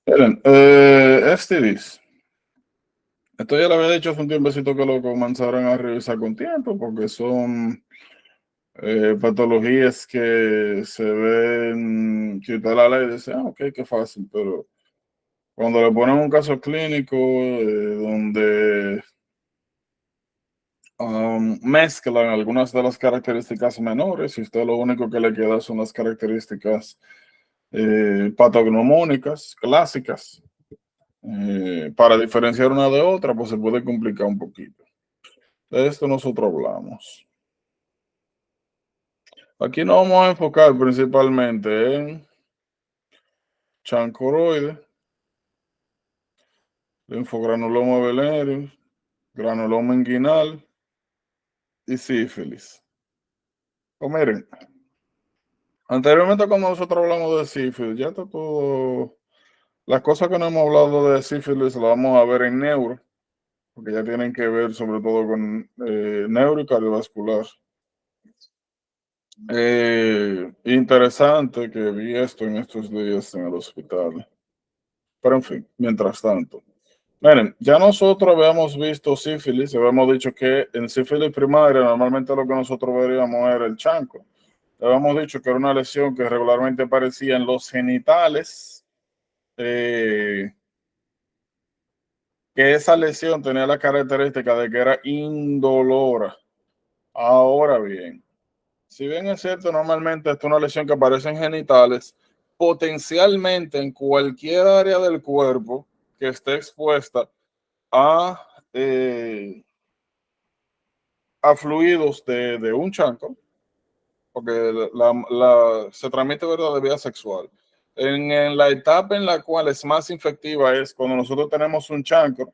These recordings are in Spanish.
Miren, STDs. Esto ya lo había dicho hace un tiempecito que lo comenzaron a revisar con tiempo porque son patologías que se ven, que usted la ley dice, ok, qué fácil, pero cuando le ponen un caso clínico donde mezclan algunas de las características menores y usted lo único que le queda son las características patognomónicas clásicas, para diferenciar una de otra, pues se puede complicar un poquito. De esto nosotros hablamos. Aquí nos vamos a enfocar principalmente en chancroide, linfogranuloma venéreos, granuloma inguinal y sífilis. Pues miren, anteriormente cuando nosotros hablamos de sífilis, ya está todo. Las cosas que no hemos hablado de sífilis las vamos a ver en neuro, porque ya tienen que ver sobre todo con neuro y cardiovascular. Interesante que vi esto en estos días en el hospital. Pero en fin, mientras tanto. Miren, ya nosotros habíamos visto sífilis, habíamos dicho que en sífilis primaria normalmente lo que nosotros veríamos era el chancro. Habíamos dicho que era una lesión que regularmente aparecía en los genitales, eh, que esa lesión tenía la característica de que era indolora. Ahora bien, si bien es cierto, normalmente esta es una lesión que aparece en genitales, potencialmente en cualquier área del cuerpo que esté expuesta a, eh, a fluidos de un chancro, porque se transmite, ¿verdad?, de vía sexual. En la etapa en la cual es más infectiva es cuando nosotros tenemos un chancro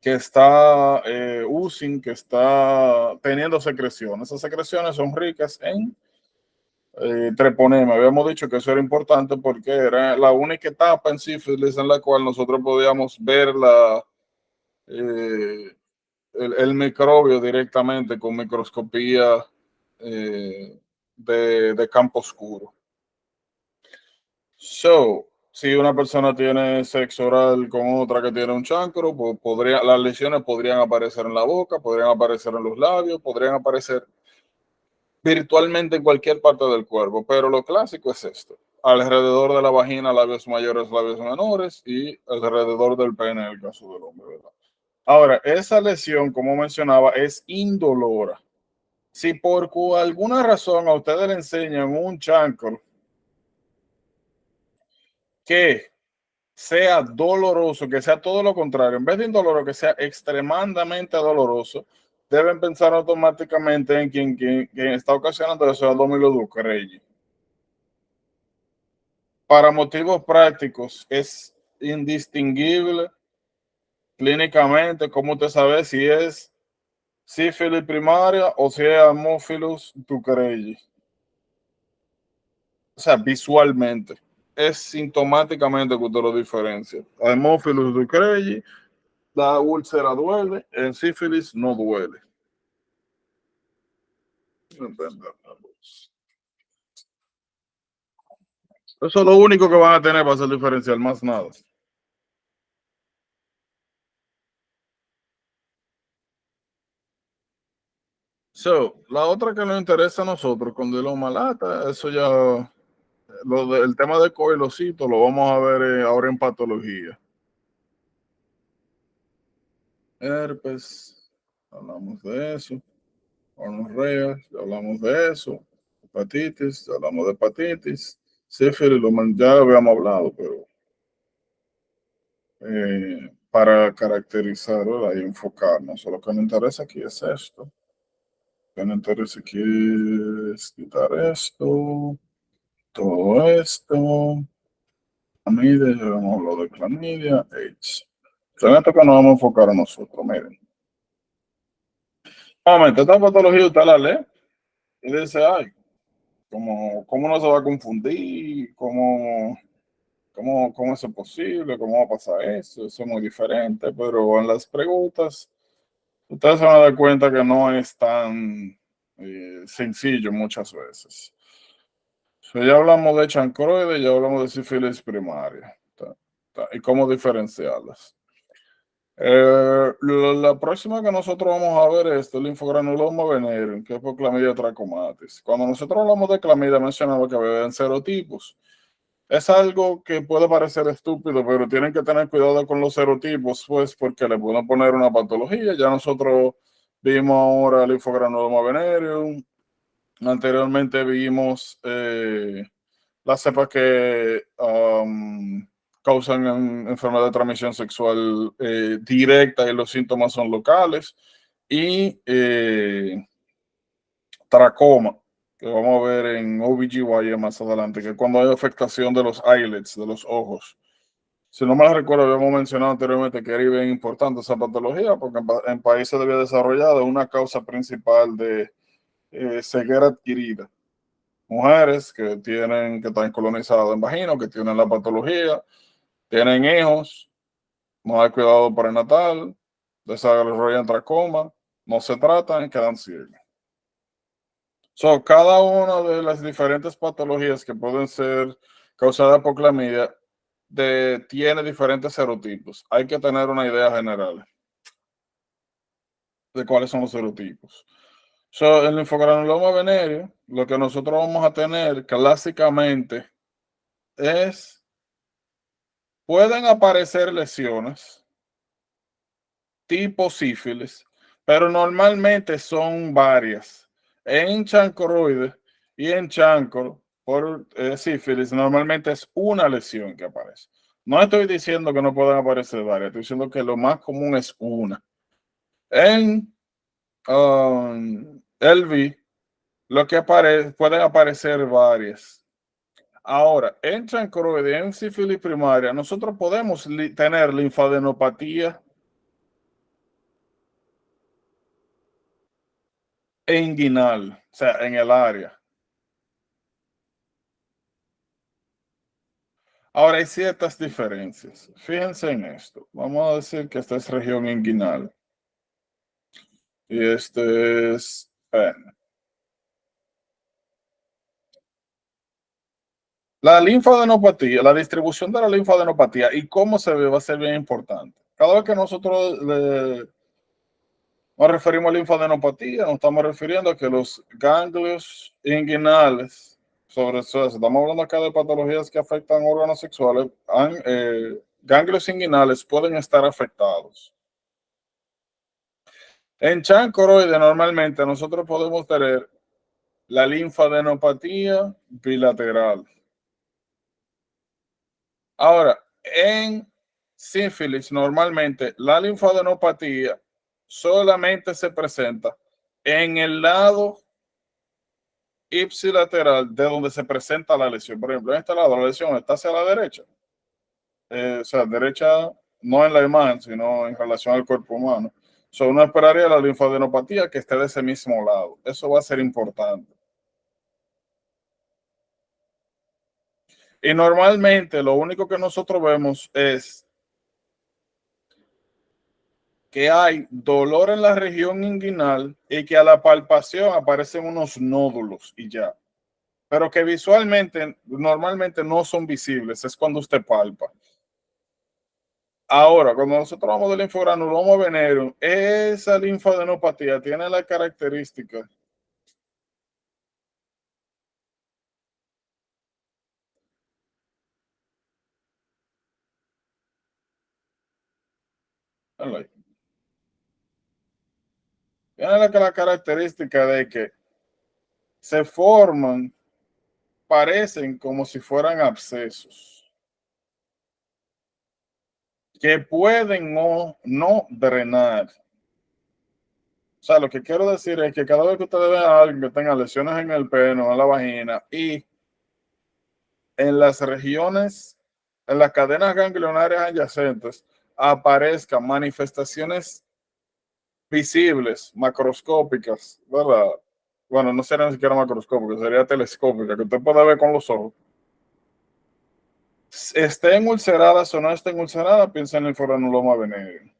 que está oozing, que está teniendo secreciones. Esas secreciones son ricas en treponema. Habíamos dicho que eso era importante porque era la única etapa en sífilis en la cual nosotros podíamos ver eh, el microbio directamente con microscopía de campo oscuro. So, si una persona tiene sexo oral con otra que tiene un chancro, pues las lesiones podrían aparecer en la boca, podrían aparecer en los labios, podrían aparecer virtualmente en cualquier parte del cuerpo, pero lo clásico es esto: alrededor de la vagina, labios mayores, labios menores, y alrededor del pene en el caso del hombre, ¿verdad? Ahora, esa lesión, como mencionaba, es indolora. Si por alguna razón a ustedes le enseñan un chancro que sea doloroso, que sea todo lo contrario, en vez de indoloro, que sea extremadamente doloroso, deben pensar automáticamente en quien está ocasionando eso, a Domilo Duque. Para motivos prácticos es indistinguible clínicamente cómo usted sabe si es sífilis primaria o si es Haemophilus ducreyi. O sea, visualmente. Es sintomáticamente que usted lo diferencia. Haemophilus ducreyi, la úlcera duele, en sífilis no duele. Eso es lo único que van a tener para hacer diferencial, más nada. So, la otra que nos interesa a nosotros con Diloma lata, eso ya, el tema de coilocito lo vamos a ver ahora en patología. Herpes, hablamos de eso. Gonorrea, ya hablamos de eso. Hepatitis, ya hablamos de hepatitis. Sífilis, ya habíamos hablado, pero para caracterizar, ¿verdad?, y enfocarnos. Lo que me interesa aquí es esto. Lo que me interesa aquí es quitar esto, todo esto. Clamidia, ya hemos hablado de clamidia, AIDS. En esto que nos vamos a enfocar a nosotros, miren. Momento, esta patología usted la lee y dice, ay, ¿cómo no se va a confundir? ¿Cómo eso es posible? ¿Cómo va a pasar eso? Eso es muy diferente, pero en las preguntas ustedes se van a dar cuenta que no es tan sencillo muchas veces. So, ya hablamos de chancroide, ya hablamos de sífilis primaria. Y cómo diferenciarlas. La próxima que nosotros vamos a ver es el linfogranuloma venereum, que es por clamidia trachomatis. Cuando nosotros hablamos de clamidia, mencionaba que había serotipos. Es algo que puede parecer estúpido, pero tienen que tener cuidado con los serotipos, pues, porque le pueden poner una patología. Ya nosotros vimos ahora el linfogranuloma venereum. Anteriormente vimos las cepas que causan enfermedad de transmisión sexual directa y los síntomas son locales. Y tracoma, que vamos a ver en OBGYN más adelante, que es cuando hay afectación de los eyelids, de los ojos. Si no me recuerdo, habíamos mencionado anteriormente que era bien importante esa patología, porque en países había desarrollado una causa principal de ceguera adquirida. Mujeres que están colonizadas en vagina, que tienen la patología, tienen hijos, no hay cuidado prenatal, desarrollan tracoma, no se tratan y quedan ciegas. So, cada una de las diferentes patologías que pueden ser causadas por clamidia tiene diferentes serotipos. Hay que tener una idea general de cuáles son los serotipos. So, el linfogranuloma venéreo, lo que nosotros vamos a tener clásicamente es, pueden aparecer lesiones tipo sífilis, pero normalmente son varias. En chancroide y en chancro por sífilis, normalmente es una lesión que aparece. No estoy diciendo que no puedan aparecer varias, estoy diciendo que lo más común es una. En LV, lo que aparece, pueden aparecer varias. Ahora, en chancroide, en sífilis primaria, nosotros podemos tener linfadenopatía inguinal, o sea, en el área. Ahora hay ciertas diferencias. Fíjense en esto. Vamos a decir que esta es región inguinal y este es la linfadenopatía, la distribución de la linfadenopatía y cómo se ve va a ser bien importante. Cada vez que nosotros nos referimos a linfadenopatía, nos estamos refiriendo a que los ganglios inguinales, sobre eso, estamos hablando acá de patologías que afectan órganos sexuales, ganglios inguinales pueden estar afectados. En chancroide normalmente nosotros podemos tener la linfadenopatía bilateral. Ahora, en sífilis normalmente la linfadenopatía solamente se presenta en el lado ipsilateral de donde se presenta la lesión. Por ejemplo, en este lado la lesión está hacia la derecha. O sea, derecha no en la imagen, sino en relación al cuerpo humano. So, uno esperaría la linfadenopatía que esté de ese mismo lado. Eso va a ser importante. Y normalmente lo único que nosotros vemos es que hay dolor en la región inguinal y que a la palpación aparecen unos nódulos y ya. Pero que visualmente normalmente no son visibles, es cuando usted palpa. Ahora, cuando nosotros hablamos del linfogranuloma venereum, esa linfadenopatía tiene la característica tiene la característica de que se forman, parecen como si fueran abscesos, que pueden o no drenar. O sea, lo que quiero decir es que cada vez que ustedes vean a alguien que tenga lesiones en el pene, en la vagina y en las regiones, en las cadenas ganglionarias adyacentes, aparezcan manifestaciones visibles, macroscópicas, ¿verdad? Bueno, no sería ni siquiera macroscópica, sería telescópica, que usted puede ver con los ojos. Estén ulceradas o no estén ulceradas, piensa en el foranuloma venérea.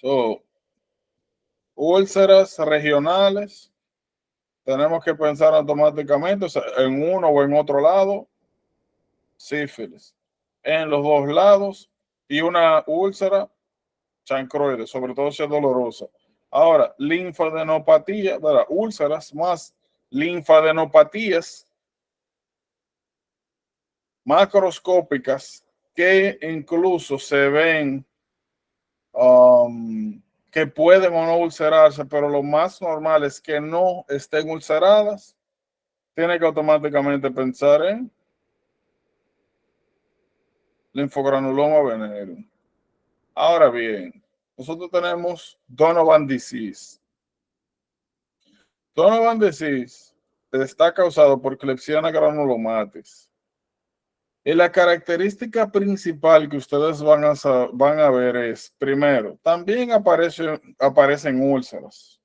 So, úlceras regionales, tenemos que pensar automáticamente, o sea, en uno o en otro lado, sífilis. En los dos lados, y una úlcera chancroide, sobre todo si es dolorosa. Ahora, linfadenopatía, ¿verdad? Úlceras más linfadenopatías macroscópicas que incluso se ven que pueden o no ulcerarse, pero lo más normal es que no estén ulceradas. Tiene que automáticamente pensar en linfogranuloma venérea. Ahora bien, nosotros tenemos Donovan disease. Donovan disease está causado por Klebsiella granulomatis. Y la característica principal que ustedes van a ver es, primero, también aparecen úlceras.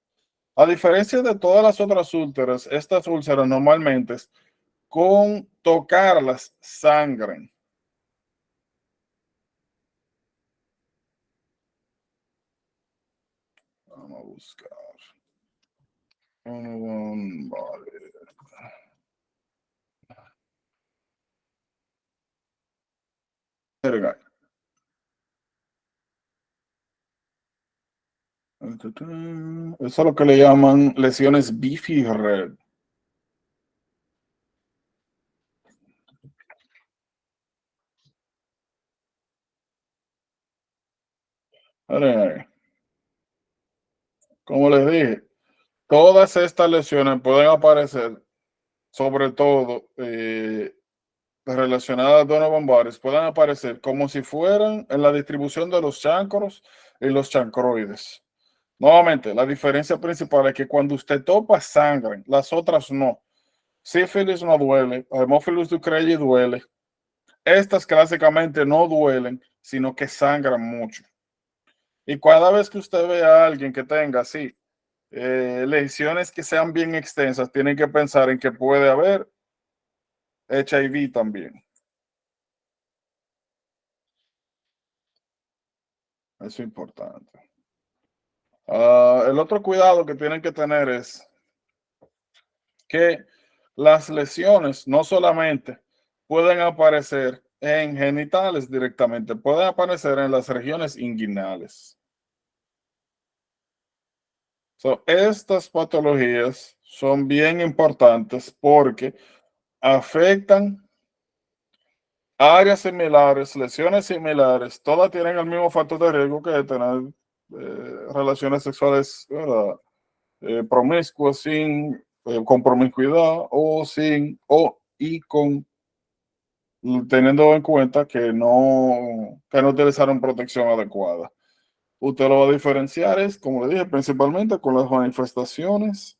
A diferencia de todas las otras úlceras, estas úlceras normalmente con tocarlas sangran. Vamos a buscar. Vale. Verga. Eso es lo que le llaman lesiones Biffy Red. Como les dije, todas estas lesiones pueden aparecer, sobre todo relacionadas a Donovan Bares, pueden aparecer como si fueran en la distribución de los chancros y los chancroides. Nuevamente, la diferencia principal es que cuando usted topa sangran, las otras no. Sífilis no duele, Haemophilus ducreyi duele. Estas clásicamente no duelen, sino que sangran mucho. Y cada vez que usted ve a alguien que tenga así lesiones que sean bien extensas, tienen que pensar en que puede haber HIV también. Eso es importante. El otro cuidado que tienen que tener es que las lesiones no solamente pueden aparecer en genitales directamente, pueden aparecer en las regiones inguinales. So, estas patologías son bien importantes porque afectan áreas similares, lesiones similares, todas tienen el mismo factor de riesgo que tener relaciones sexuales promiscuas sin con promiscuidad o sin o y con teniendo en cuenta que no utilizaron protección adecuada. Usted lo va a diferenciar es, como le dije, principalmente con las manifestaciones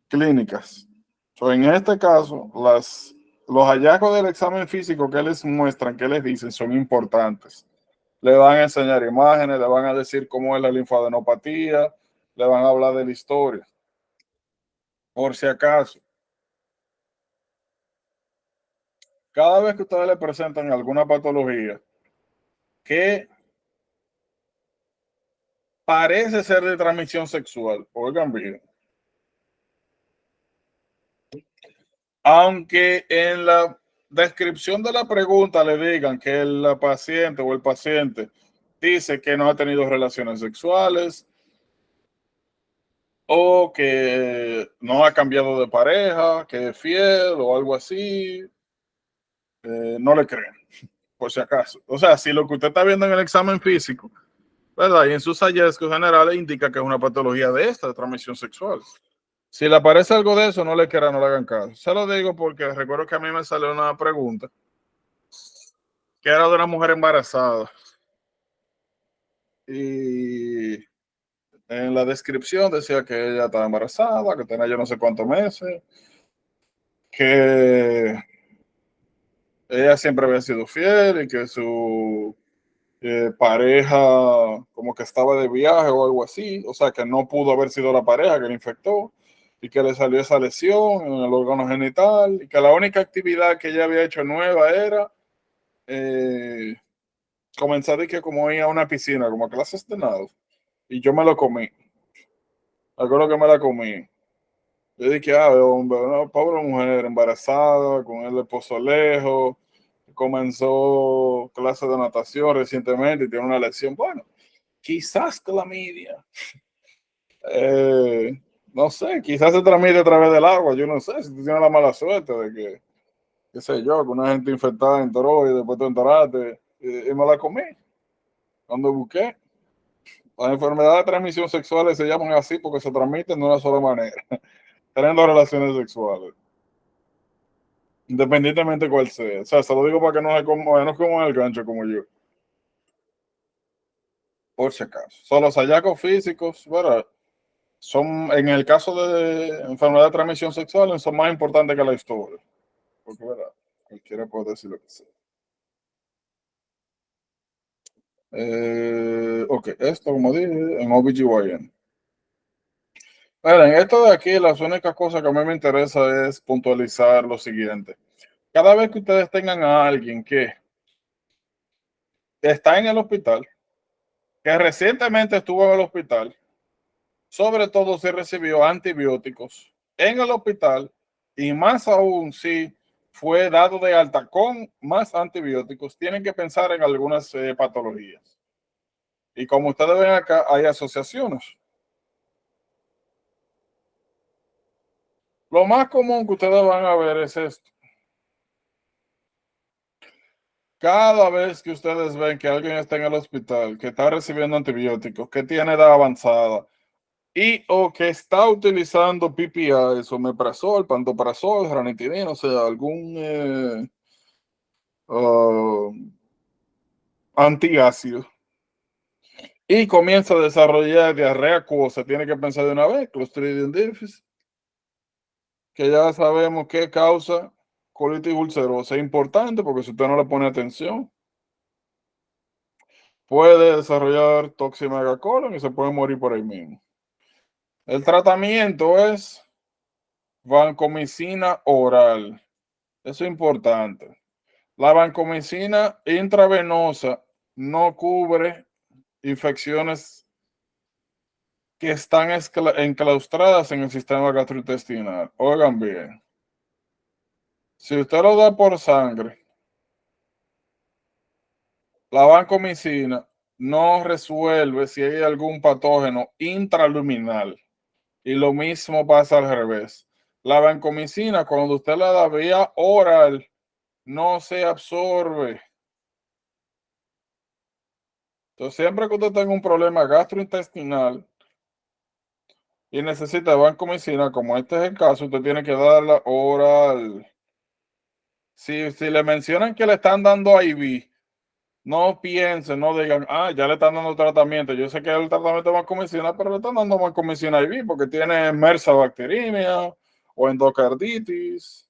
clínicas. So, en este caso, los hallazgos del examen físico que les muestran, que les dicen, son importantes. Le van a enseñar imágenes, le van a decir cómo es la linfadenopatía, le van a hablar de la historia. Por si acaso, cada vez que ustedes le presentan alguna patología que parece ser de transmisión sexual, oigan bien, aunque en la descripción de la pregunta le digan que la paciente o el paciente dice que no ha tenido relaciones sexuales o que no ha cambiado de pareja, que es fiel o algo así, no le creen, por si acaso. O sea, si lo que usted está viendo en el examen físico, ¿verdad? Y en sus hallazgos generales indica que es una patología de esta, de transmisión sexual. Si le aparece algo de eso, no le quiera, no le hagan caso. Se lo digo porque recuerdo que a mí me salió una pregunta que era de una mujer embarazada. Y en la descripción decía que ella estaba embarazada, que tenía yo no sé cuántos meses, que ella siempre había sido fiel y que su pareja como que estaba de viaje o algo así, o sea que no pudo haber sido la pareja que le infectó y que le salió esa lesión en el órgano genital y que la única actividad que ella había hecho nueva era eh, comenzar de que como ir a una piscina, como a clases de nado. y yo me lo comí. Recuerdo que me la comí. Yo dije, ah, hombre, una pobre mujer embarazada, con el esposo lejos, comenzó clase de natación recientemente y tiene una lección. Bueno, quizás clamidia. No sé, quizás se transmite a través del agua. Yo no sé si tú tienes la mala suerte de que, qué sé yo, que una gente infectada entró y después te enteraste y me la comí. Cuando busqué, las enfermedades de transmisión sexuales se llaman así porque se transmiten de una sola manera, teniendo relaciones sexuales, independientemente cuál sea. O sea, se lo digo para que no como el gancho como yo, por si acaso. Son los hallazgos físicos, ¿verdad? Son, en el caso de enfermedad de transmisión sexual, son más importantes que la historia. Porque, ¿verdad? Cualquiera puede decir lo que sea. Ok, esto, como dije, en OBGYN. Miren, esto de aquí, las únicas cosas que a mí me interesa es puntualizar lo siguiente. Cada vez que ustedes tengan a alguien que está en el hospital, que recientemente estuvo en el hospital, sobre todo si recibió antibióticos en el hospital y más aún si fue dado de alta con más antibióticos, tienen que pensar en algunas patologías. Y como ustedes ven acá, hay asociaciones. Lo más común que ustedes van a ver es esto. Cada vez que ustedes ven que alguien está en el hospital, que está recibiendo antibióticos, que tiene edad avanzada y o que está utilizando PPIs, omeprazol, pantoprazol, ranitidina, o sea, algún uh, antiácido, y comienza a desarrollar diarrea acuosa, tiene que pensar de una vez, Clostridium difficile, que ya sabemos que causa colitis ulcerosa. Es importante porque si usted no le pone atención, puede desarrollar toximegacolon y se puede morir por ahí mismo. El tratamiento es vancomicina oral. Eso es importante. La vancomicina intravenosa no cubre infecciones que están enclaustradas en el sistema gastrointestinal. Oigan bien, si usted lo da por sangre, la vancomicina no resuelve si hay algún patógeno intraluminal. Y lo mismo pasa al revés. La vancomicina, cuando usted la da vía oral, no se absorbe. Entonces, siempre que usted tenga un problema gastrointestinal y necesita vancomicina, como este es el caso, usted tiene que darla oral. Si le mencionan que le están dando IV, no piensen, no digan, ah, ya le están dando tratamiento. Yo sé que es el tratamiento de vancomicina, pero le están dando vancomicina IV porque tiene MRSA bacteriemia o endocarditis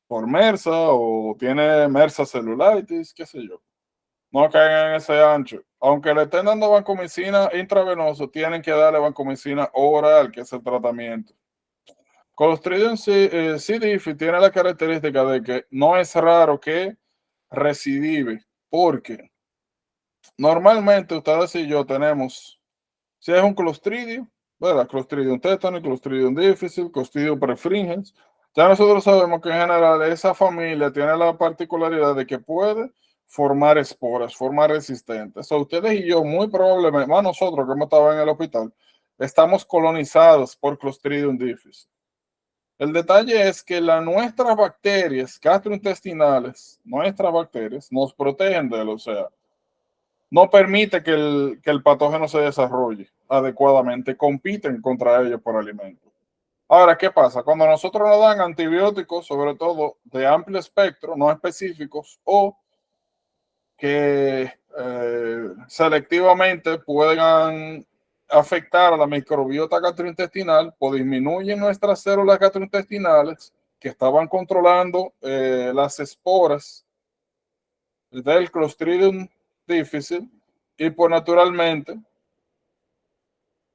por MRSA o tiene MRSA celulitis, qué sé yo. No caigan en ese ancho. Aunque le estén dando vancomicina intravenoso, tienen que darle vancomicina oral, que es el tratamiento. Clostridium C. difficile tiene la característica de que no es raro que recidive, porque normalmente ustedes y yo tenemos, si es un clostridio, ¿verdad? Clostridium tetani, Clostridium difficile, Clostridium perfringens. Ya nosotros sabemos que en general esa familia tiene la particularidad de que puede formar esporas, formar resistentes. O ustedes y yo, muy probablemente, más nosotros que hemos estado en el hospital, estamos colonizados por Clostridium difficile. El detalle es que nuestras bacterias gastrointestinales, nuestras bacterias, nos protegen de él, o sea, no permite que el patógeno se desarrolle adecuadamente, compiten contra ellos por alimento. Ahora, ¿qué pasa? Cuando nosotros nos dan antibióticos, sobre todo de amplio espectro, no específicos, o que selectivamente puedan afectar a la microbiota gastrointestinal, pues disminuyen nuestras células gastrointestinales que estaban controlando las esporas del Clostridium difficile y pues naturalmente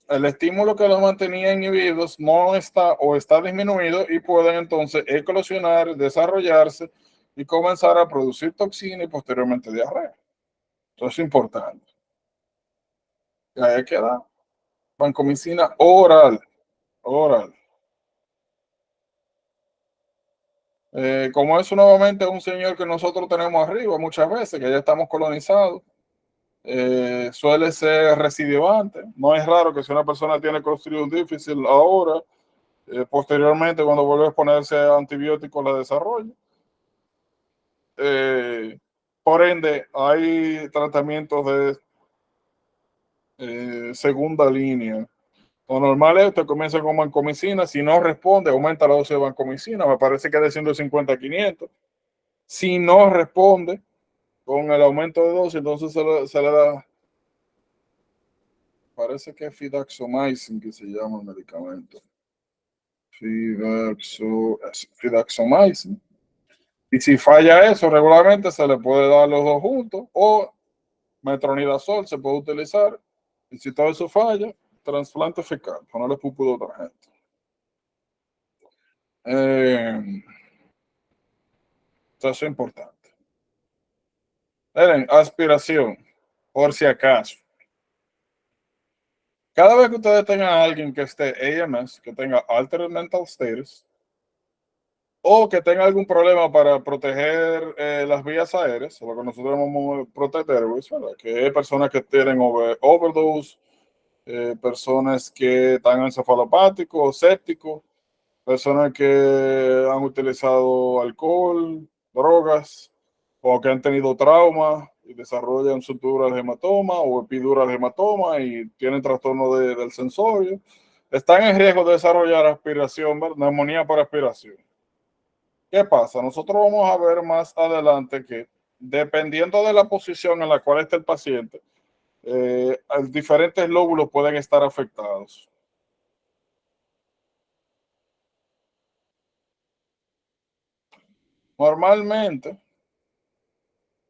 el estímulo que los mantenía inhibidos no está o está disminuido y pueden entonces eclosionar, desarrollarse y comenzar a producir toxina y posteriormente diarrea. Eso es importante. Y ahí queda. Vancomicina oral, oral. Como eso nuevamente un señor que nosotros tenemos arriba muchas veces, que ya estamos colonizados, suele ser recidivante. No es raro que si una persona tiene Clostridium difícil ahora, posteriormente cuando vuelve a ponerse antibióticos la desarrolla. Por ende, hay tratamientos de segunda línea. Lo normal es que comienza con vancomicina, si no responde, aumenta la dosis de vancomicina, me parece que de 150 a 500. Si no responde con el aumento de dosis, entonces se le da, parece que es fidaxomicin que se llama el medicamento. Fidaxomicin. Y si falla eso, regularmente se le puede dar los dos juntos o metronidazol se puede utilizar. Y si todo eso falla, trasplante fecal, ponerle pupú de otra gente. Eso es importante. Miren, aspiración, por si acaso. Cada vez que ustedes tengan a alguien que esté AMS, que tenga altered mental status, o que tenga algún problema para proteger las vías aéreas, lo que nosotros llamamos proteger, ¿verdad? Que hay personas que tienen overdose, personas que están encefalopáticos, sépticos, personas que han utilizado alcohol, drogas, o que han tenido trauma y desarrollan suturas de hematoma o epiduras de hematoma y tienen trastorno del sensorio, están en riesgo de desarrollar aspiración, neumonía por aspiración. ¿Qué pasa? Nosotros vamos a ver más adelante que dependiendo de la posición en la cual está el paciente, diferentes lóbulos pueden estar afectados. Normalmente,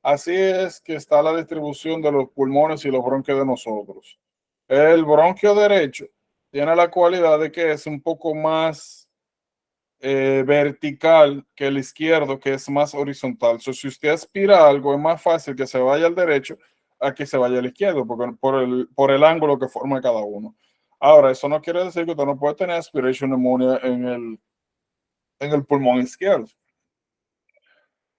así es que está la distribución de los pulmones y los bronquios de nosotros. El bronquio derecho tiene la cualidad de que es un poco más vertical que el izquierdo, que es más horizontal. Si usted aspira algo, es más fácil que se vaya al derecho a que se vaya al izquierdo, porque por el ángulo que forma cada uno. Ahora, eso no quiere decir que usted no puede tener aspiration pneumonia en el pulmón izquierdo.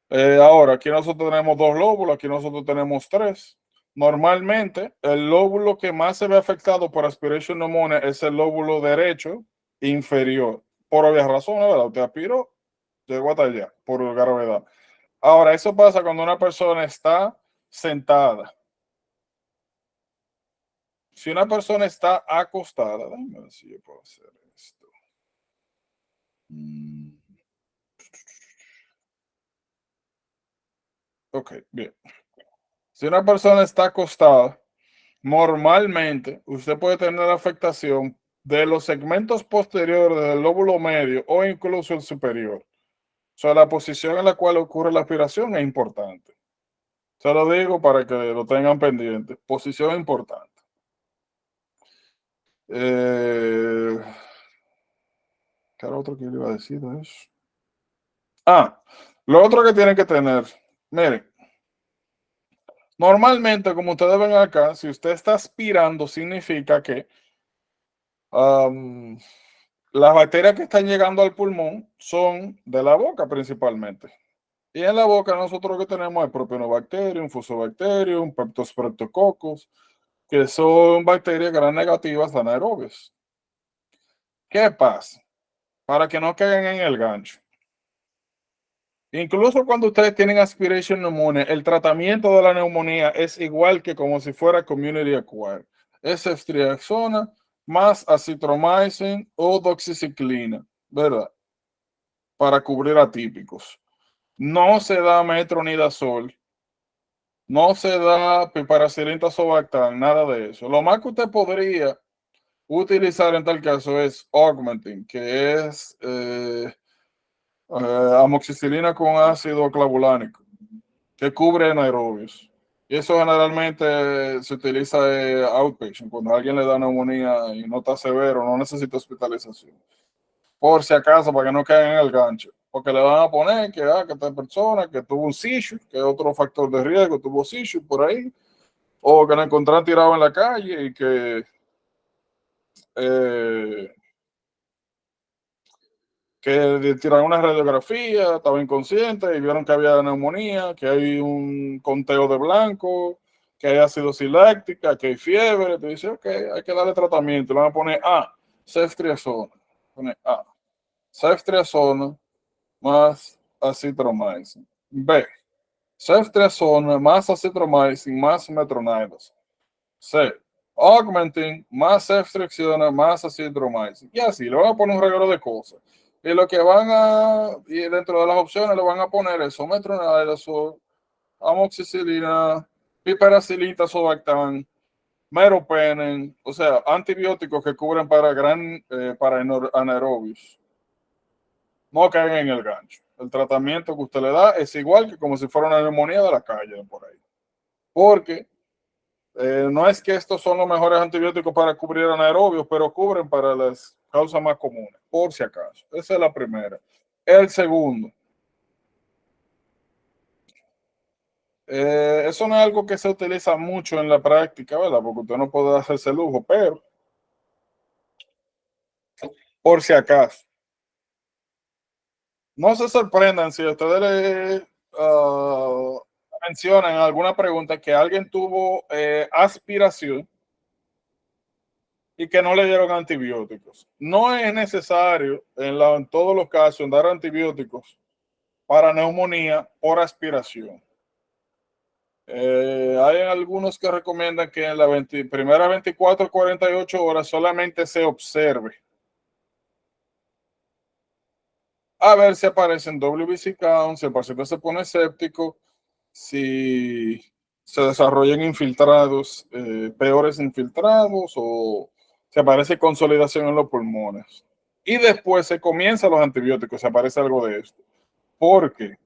Ahora, aquí nosotros tenemos dos lóbulos, aquí nosotros tenemos tres. Normalmente, el lóbulo que más se ve afectado por aspiration pneumonia es el lóbulo derecho inferior. Por obvias razones, ¿verdad? Usted aspiró, llegó hasta allá, por gravedad. Ahora, eso pasa cuando una persona está sentada. Si una persona está acostada, déjame ver si yo puedo hacer esto. Ok, bien. Si una persona está acostada, normalmente usted puede tener afectación de los segmentos posteriores del lóbulo medio o incluso el superior. O sea, la posición en la cual ocurre la aspiración es importante. Se lo digo para que lo tengan pendiente. Posición importante. ¿Qué era otro que le iba a decir de eso? Lo otro que tienen que tener, miren, normalmente como ustedes ven acá, si usted está aspirando, significa que las bacterias que están llegando al pulmón son de la boca principalmente. Y en la boca nosotros lo que tenemos es Propionobacterium, Fusobacterium, Streptococcus, que son bacterias gram negativas anaerobias. ¿Qué pasa? Para que no caigan en el gancho. Incluso cuando ustedes tienen aspiration pneumonia, el tratamiento de la neumonía es igual que como si fuera community acquired. Es ceftriaxona más azithromycin o doxiciclina, ¿verdad? Para cubrir atípicos. No se da metronidazol, no se da piperacillin tazobactam, nada de eso. Lo más que usted podría utilizar en tal caso es Augmentin, que es amoxicilina con ácido clavulánico, que cubre anaerobios. Y eso generalmente se utiliza outpatient, cuando a alguien le da neumonía y no está severo, no necesita hospitalización. Por si acaso, para que no caigan en el gancho. Porque le van a poner que esta persona que tuvo un seizure, que es otro factor de riesgo, tuvo seizure por ahí, o que la encontraron tirado en la calle y que eh, que tiraron una radiografía, estaba inconsciente y vieron que había neumonía, que hay un conteo de blanco, que hay acidosis láctica, que hay fiebre. Te dice, ok, hay que darle tratamiento. Le van a poner A, ceftriaxona. Pone A, ceftriaxona más azithromycin. B, ceftriaxona más azithromycin más metronidazole. C, augmentin más ceftriaxona más azithromycin. Y así, le van a poner un regalo de cosas. Y lo que van a, y dentro de las opciones le van a poner eso, metronidazole, amoxicilina, piperacilina, sobactam, meropenem, o sea, antibióticos que cubren para anaerobios. No caigan en el gancho. El tratamiento que usted le da es igual que como si fuera una neumonía de la calle de por ahí. Porque no es que estos son los mejores antibióticos para cubrir anaerobios, pero cubren para las causas más comunes, por si acaso. Esa es la primera. El segundo, eso no es algo que se utiliza mucho en la práctica, ¿verdad? Porque usted no puede hacerse lujo, pero por si acaso, no se sorprendan si ustedes le mencionan en alguna pregunta que alguien tuvo aspiración y que no le dieron antibióticos. No es necesario en todos los casos dar antibióticos para neumonía por aspiración. Hay algunos que recomiendan que en la primera 24 48 horas solamente se observe a ver si aparecen WBC count, si el paciente se pone séptico, si se desarrollan infiltrados, peores infiltrados o se aparece consolidación en los pulmones. Y después se comienzan los antibióticos, se aparece algo de esto. ¿Por qué?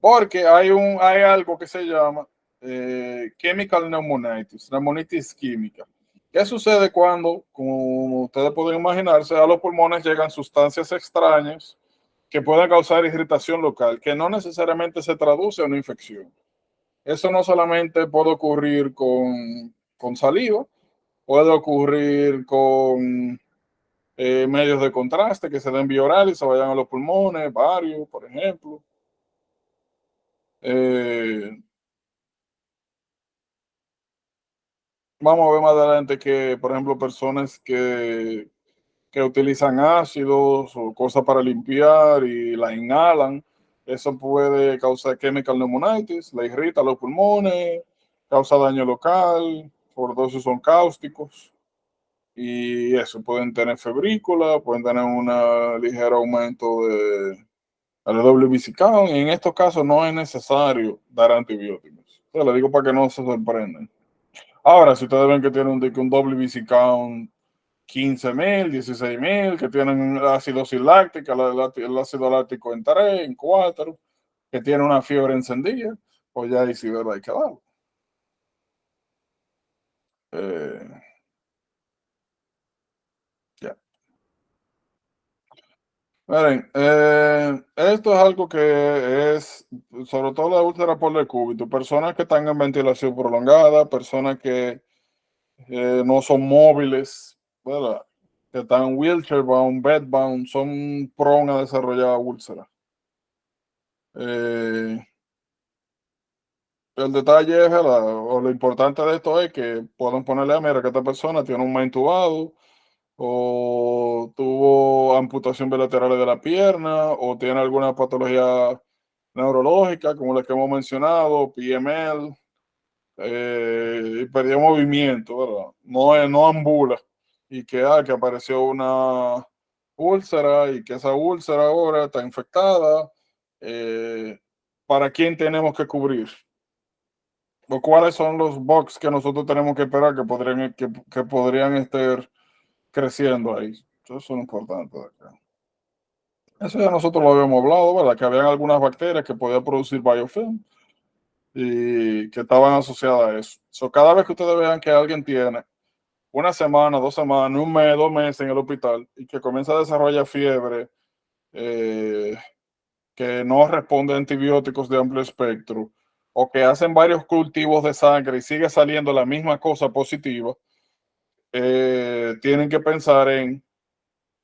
Porque hay algo que se llama chemical pneumonitis, neumonitis química. ¿Qué sucede cuando, como ustedes pueden imaginarse, a los pulmones llegan sustancias extrañas que pueden causar irritación local, que no necesariamente se traduce a una infección? Eso no solamente puede ocurrir con saliva, puede ocurrir con medios de contraste que se den vía oral y se vayan a los pulmones, varios, por ejemplo. Eh, Vamos a ver más adelante que, por ejemplo, personas que utilizan ácidos o cosas para limpiar y la inhalan, eso puede causar chemical pneumonitis, la irrita los pulmones, causa daño local, por todo eso son cáusticos y eso, pueden tener febrícula, pueden tener un ligero aumento de WBC count, y en estos casos no es necesario dar antibióticos. Yo le digo para que no se sorprendan. Ahora, si ustedes ven que tienen un WBC count 15.000, 16.000, que tienen acidosis láctica, el ácido láctico en 3, en 4, que tiene una fiebre encendida, pues ya ahí sí, ¿verdad? Hay que darlo. Eh, ya. Miren, esto es algo que es, sobre todo la úlcera por decúbito, personas que están en ventilación prolongada, personas que no son móviles, ¿verdad? Que están wheelchair bound, bed bound, son prone a desarrollar úlceras. Eh, el detalle es, ¿verdad? O lo importante de esto es que pueden ponerle a mira que esta persona tiene un mes intubado, o tuvo amputación bilateral de la pierna, o tiene alguna patología neurológica, como la que hemos mencionado, PML, y perdió movimiento, ¿verdad? No ambula, y que apareció una úlcera y que esa úlcera ahora está infectada. eh, ¿Para quién tenemos que cubrir? ¿O cuáles son los bugs que nosotros tenemos que esperar que podrían estar creciendo ahí? Eso es lo importante de acá. Eso ya nosotros lo habíamos hablado, ¿verdad? Que habían algunas bacterias que podían producir biofilm y que estaban asociadas a eso. So, cada vez que ustedes vean que alguien tiene una semana, 2 semanas, un mes, 2 meses en el hospital y que comienza a desarrollar fiebre, eh, que no responde a antibióticos de amplio espectro, o que hacen varios cultivos de sangre y sigue saliendo la misma cosa positiva, tienen que pensar en,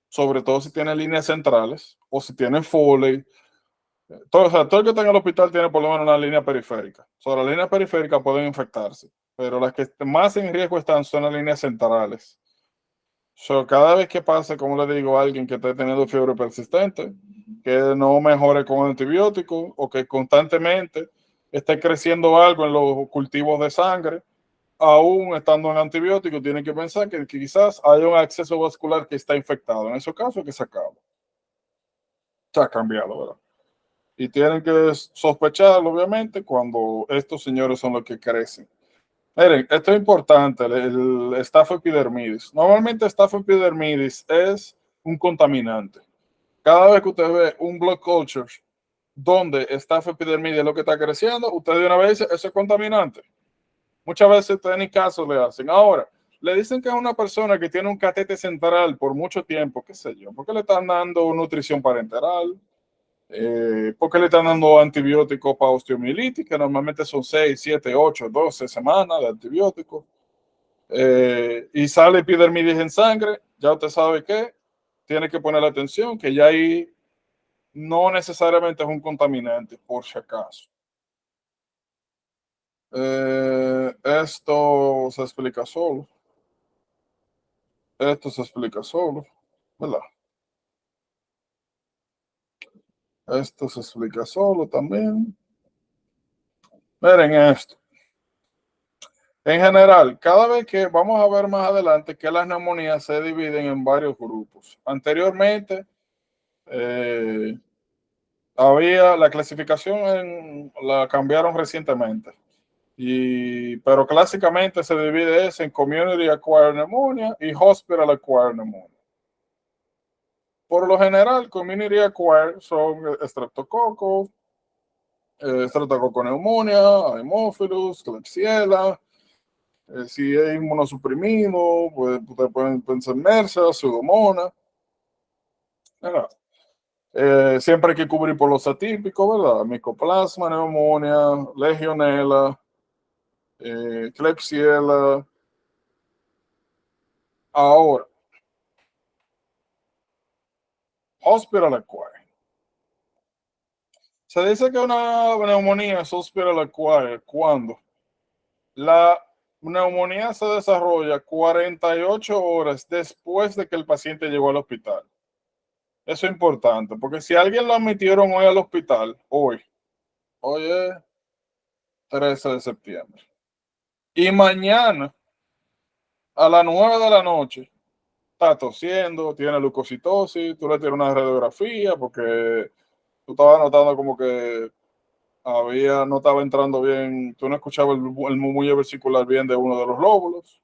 sobre todo si tienen líneas centrales o si tienen Foley. Todo, o sea, todo el que está en el hospital tiene por lo menos una línea periférica. Sobre las líneas periféricas pueden infectarse, pero las que más en riesgo están son las líneas centrales. So, cada vez que pase, como le digo, a alguien que esté teniendo fiebre persistente, que no mejore con antibióticos o que constantemente esté creciendo algo en los cultivos de sangre, aún estando en antibióticos, tienen que pensar que quizás haya un acceso vascular que está infectado. En ese caso, que se acaba. Se ha cambiado, ¿verdad? Y tienen que sospecharlo, obviamente, cuando estos señores son los que crecen. Miren, esto es importante, el Staph epidermidis. Normalmente Staph epidermidis es un contaminante. Cada vez que usted ve un blood culture donde Staph epidermidis es lo que está creciendo, usted de una vez dice, eso es contaminante. Muchas veces ustedes ni caso le hacen. Ahora, le dicen que es una persona que tiene un catete central por mucho tiempo, qué sé yo, porque le están dando nutrición parenteral, porque le están dando antibióticos para osteomielitis, que normalmente son 6, 7, 8, 12 semanas de antibióticos, y sale epidermidis en sangre, ya usted sabe que tiene que poner la atención, que ya ahí no necesariamente es un contaminante, por si acaso. Esto se explica solo. Esto se explica solo, ¿verdad? Esto se explica solo también. Miren esto. En general, cada vez que vamos a ver más adelante que las neumonías se dividen en varios grupos. Anteriormente, eh, había la clasificación, la cambiaron recientemente. Pero clásicamente se divide eso en Community Acquired Pneumonia y Hospital Acquired Pneumonia. Por lo general, Community Acquired son estreptococos, estreptococo neumonía, Haemophilus, Klebsiella. Si es inmunosuprimido, pues ustedes pueden pensar en MRSA, Pseudomonas. ¿Verdad? Siempre hay que cubrir por los atípicos, ¿verdad? Mycoplasma, neumonía, Legionella, Klebsiella. Ahora, Hospital Acquired. Se dice que una neumonía es Hospital Acquired cuando la neumonía se desarrolla 48 horas después de que el paciente llegó al hospital. Eso es importante, porque si alguien lo admitieron hoy al hospital, hoy es 13 de septiembre, y mañana a las 9 de la noche está tosiendo, tiene leucocitosis, tú le tienes una radiografía porque tú estabas notando como que no estaba entrando bien, tú no escuchabas el murmullo vesicular bien de uno de los lóbulos,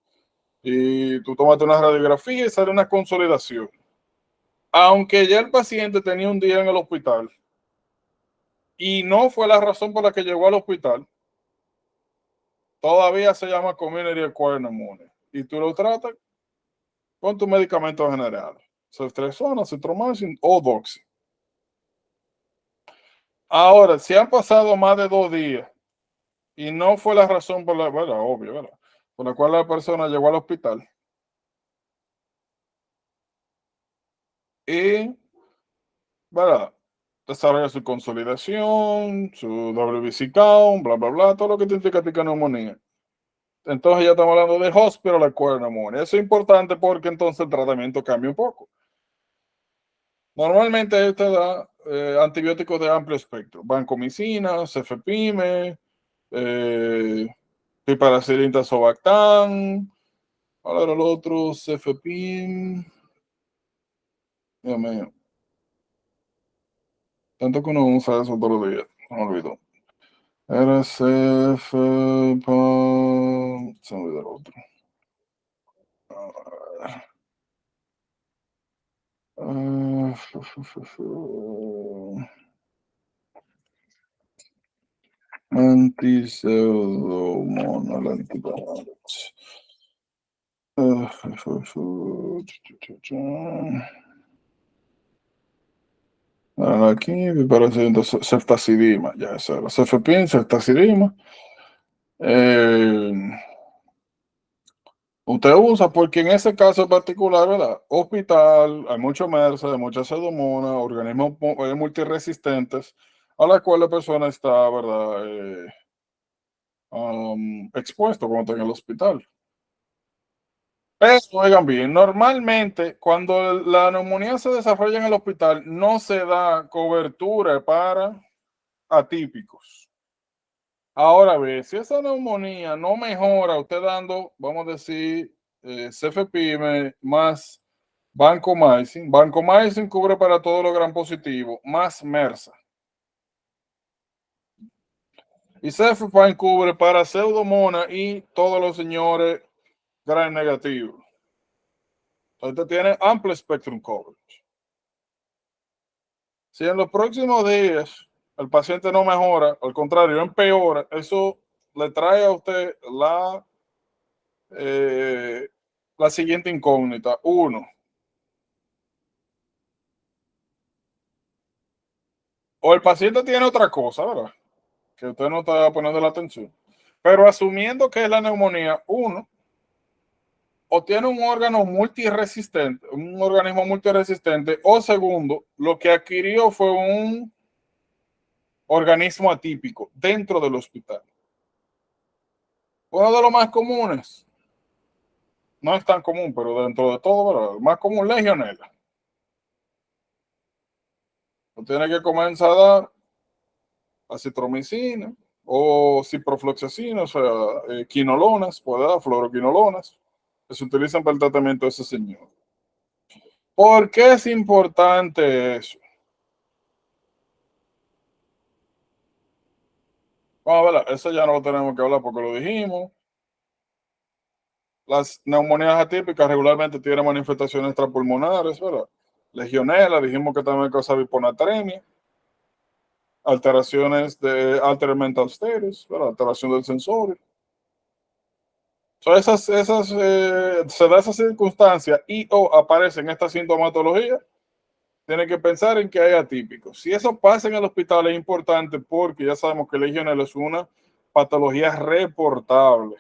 y tú tomaste una radiografía y sale una consolidación. Aunque ya el paciente tenía un día en el hospital y no fue la razón por la que llegó al hospital, todavía se llama Community Acquired Pneumonia. Y tú lo tratas con tu medicamento general. Ceftriaxona, Citromycin o Doxy. Ahora, si han pasado más de 2 días y no fue la razón por la, bueno, obvio, ¿verdad? Por la cual la persona llegó al hospital y, ¿verdad? Desarrolla su consolidación, su WBC count, bla, bla, bla, todo lo que te indica neumonía. Entonces ya estamos hablando de Hospital Acquired Pneumonia. Eso es importante porque entonces el tratamiento cambia un poco. Normalmente este da antibióticos de amplio espectro, vancomicina, cefepime, piperacillin tazobactam, ahora el otro, cefepim, Dios mío, tanto que uno usa eso todos los días, no me olvidó. Era cefepam, se me olvidó el otro. Uh, Antipseudomonal antibiotics. Aquí me parece entonces ceftazidima, ya eso era. Cefepin, ceftazidima. Eh, Usted usa porque en ese caso particular, ¿verdad? Hospital, hay mucho MERS, hay mucha pseudomonas, organismos multiresistentes a la cual la persona está, ¿verdad? Expuesto cuando está en el hospital. Pero, oigan bien, normalmente cuando la neumonía se desarrolla en el hospital, no se da cobertura para atípicos. Ahora ve, si esa neumonía no mejora, usted dando, vamos a decir, cefepime más vancomycin. Vancomycin cubre para todo lo gran positivo, más MERSA. Y cefepime cubre para pseudomonas y todos los señores gran negativos. Entonces tiene amplio spectrum coverage. Si en los próximos días el paciente no mejora, al contrario, empeora, eso le trae a usted eh, la siguiente incógnita. Uno, o el paciente tiene otra cosa, ¿verdad? Que usted no está poniendo la atención. Pero asumiendo que es la neumonía, uno, o tiene un órgano multiresistente, un organismo multiresistente, o segundo, lo que adquirió fue un organismo atípico dentro del hospital. Uno de los más comunes, no es tan común, pero dentro de todo, ¿verdad? El más común, legionela. Tiene que comenzar a dar acitromicina o ciprofloxacina, o sea, quinolonas, puede dar fluoroquinolonas, que se utilizan para el tratamiento de ese señor. ¿Por qué es importante eso? Vamos a ver, eso ya no lo tenemos que hablar porque lo dijimos. Las neumonías atípicas regularmente tienen manifestaciones extrapulmonares, ¿verdad? Legionela, dijimos que también causa hiponatremia, alteraciones de alter mental status, ¿verdad? Alteración del sensorio. So, se da esa circunstancia y o aparecen estas sintomatologías, tiene que pensar en que hay atípicos. Si eso pasa en el hospital es importante porque ya sabemos que Legionella es una patología reportable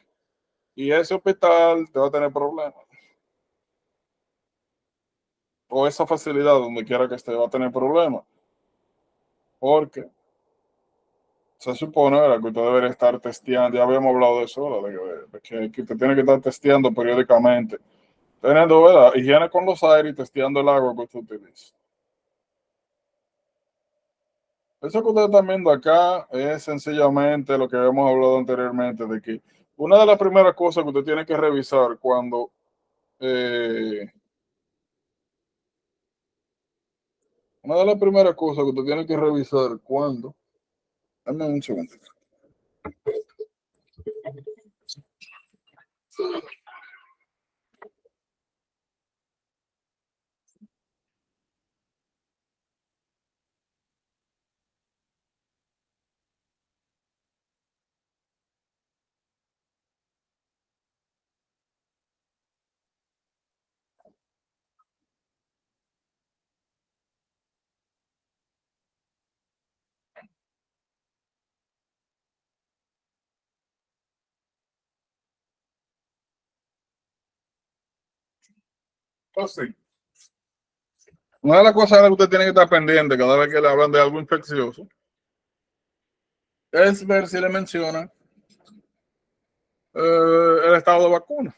y ese hospital te va a tener problemas. O esa facilidad, donde quiera que esté, va a tener problemas. Porque se supone, ¿verdad?, que usted debería estar testeando. Ya habíamos hablado de eso, ¿verdad? Que usted tiene que estar testeando periódicamente, teniendo, ¿verdad?, higiene con los aires y testeando el agua que usted utiliza. Eso que ustedes están viendo acá es sencillamente lo que habíamos hablado anteriormente, de que una de las primeras cosas que usted tiene que revisar cuando eh, una de las primeras cosas que usted tiene que revisar cuando, dame un segundo. Entonces, una de las cosas que usted tiene que estar pendiente cada vez que le hablan de algo infeccioso es ver si le mencionan el estado de vacuna.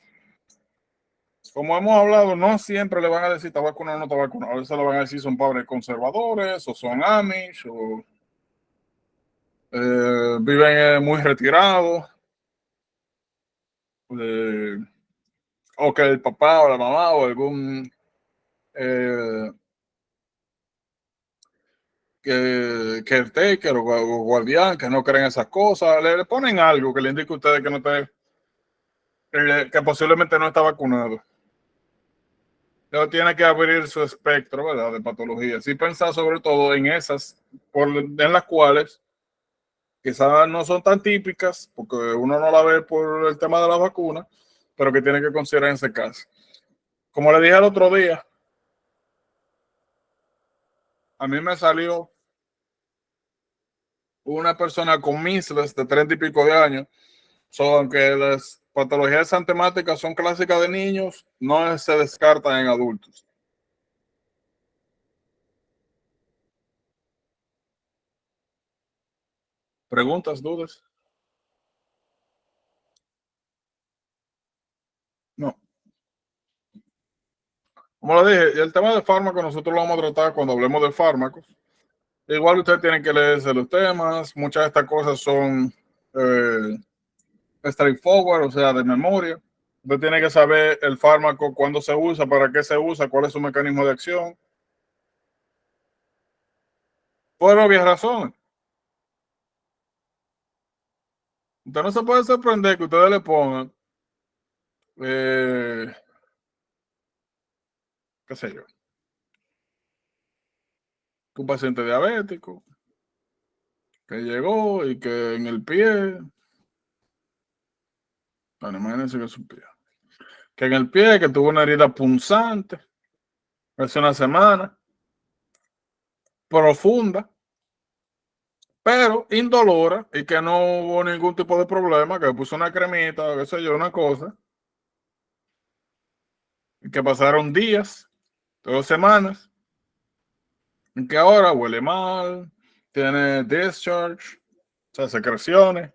Como hemos hablado, no siempre le van a decir está vacunado o no está vacunado. A veces le van a decir son padres conservadores o son Amish o viven muy retirados. Eh, o que el papá o la mamá o algún eh, caretaker o guardián que no creen esas cosas, le ponen algo que le indique a ustedes que no está, que posiblemente no está vacunado. Pero tiene que abrir su espectro, ¿verdad?, de patologías y pensar sobre todo en esas en las cuales quizás no son tan típicas porque uno no la ve por el tema de la vacuna, pero que tiene que considerar en ese caso. Como le dije el otro día, a mí me salió una persona con measles de 30 y pico de años, aunque patologías antemáticas son clásicas de niños, no se descartan en adultos. ¿Preguntas, dudas? No. Como lo dije, el tema de fármacos nosotros lo vamos a tratar cuando hablemos de fármacos. Igual ustedes tienen que leerse los temas, muchas de estas cosas son eh, straightforward, o sea, de memoria. Usted tiene que saber el fármaco, cuándo se usa, para qué se usa, cuál es su mecanismo de acción, por obvias razones. Usted no se puede sorprender que ustedes le pongan, eh, qué sé yo, que un paciente diabético que llegó y que en el pie, bueno, imagínense que es un pie, que en el pie que tuvo una herida punzante hace una semana, profunda, pero indolora y que no hubo ningún tipo de problema, que puso una cremita, qué sé yo, una cosa, y que pasaron días, 2 semanas, y que ahora huele mal, tiene discharge, o sea, secreciones,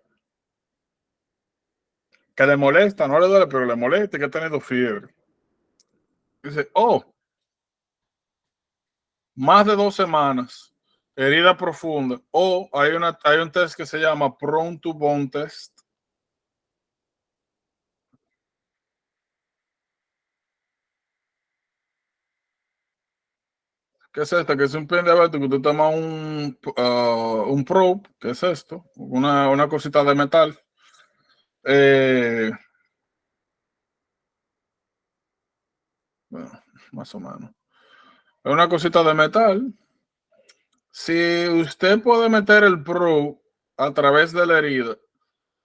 que le molesta, no le duele, pero le molesta y que ha tenido fiebre. Dice, oh, más de 2 semanas, herida profunda, o hay un test que se llama Prone to Bone Test. ¿Qué es esto? Que es un pen diabético, tú tomas un probe, ¿qué es esto? Una cosita de metal. Eh, bueno, más o menos. Es una cosita de metal. Si usted puede meter el probe a través de la herida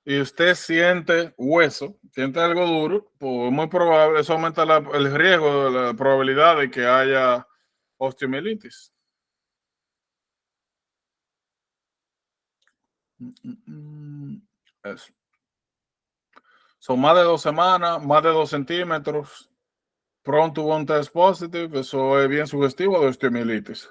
y usted siente hueso, siente algo duro, pues muy probable, eso aumenta el riesgo, la probabilidad de que haya osteomielitis. Eso. Son más de 2 semanas, más de 2 centímetros. Pronto hubo un test positive, eso es bien sugestivo de osteomielitis.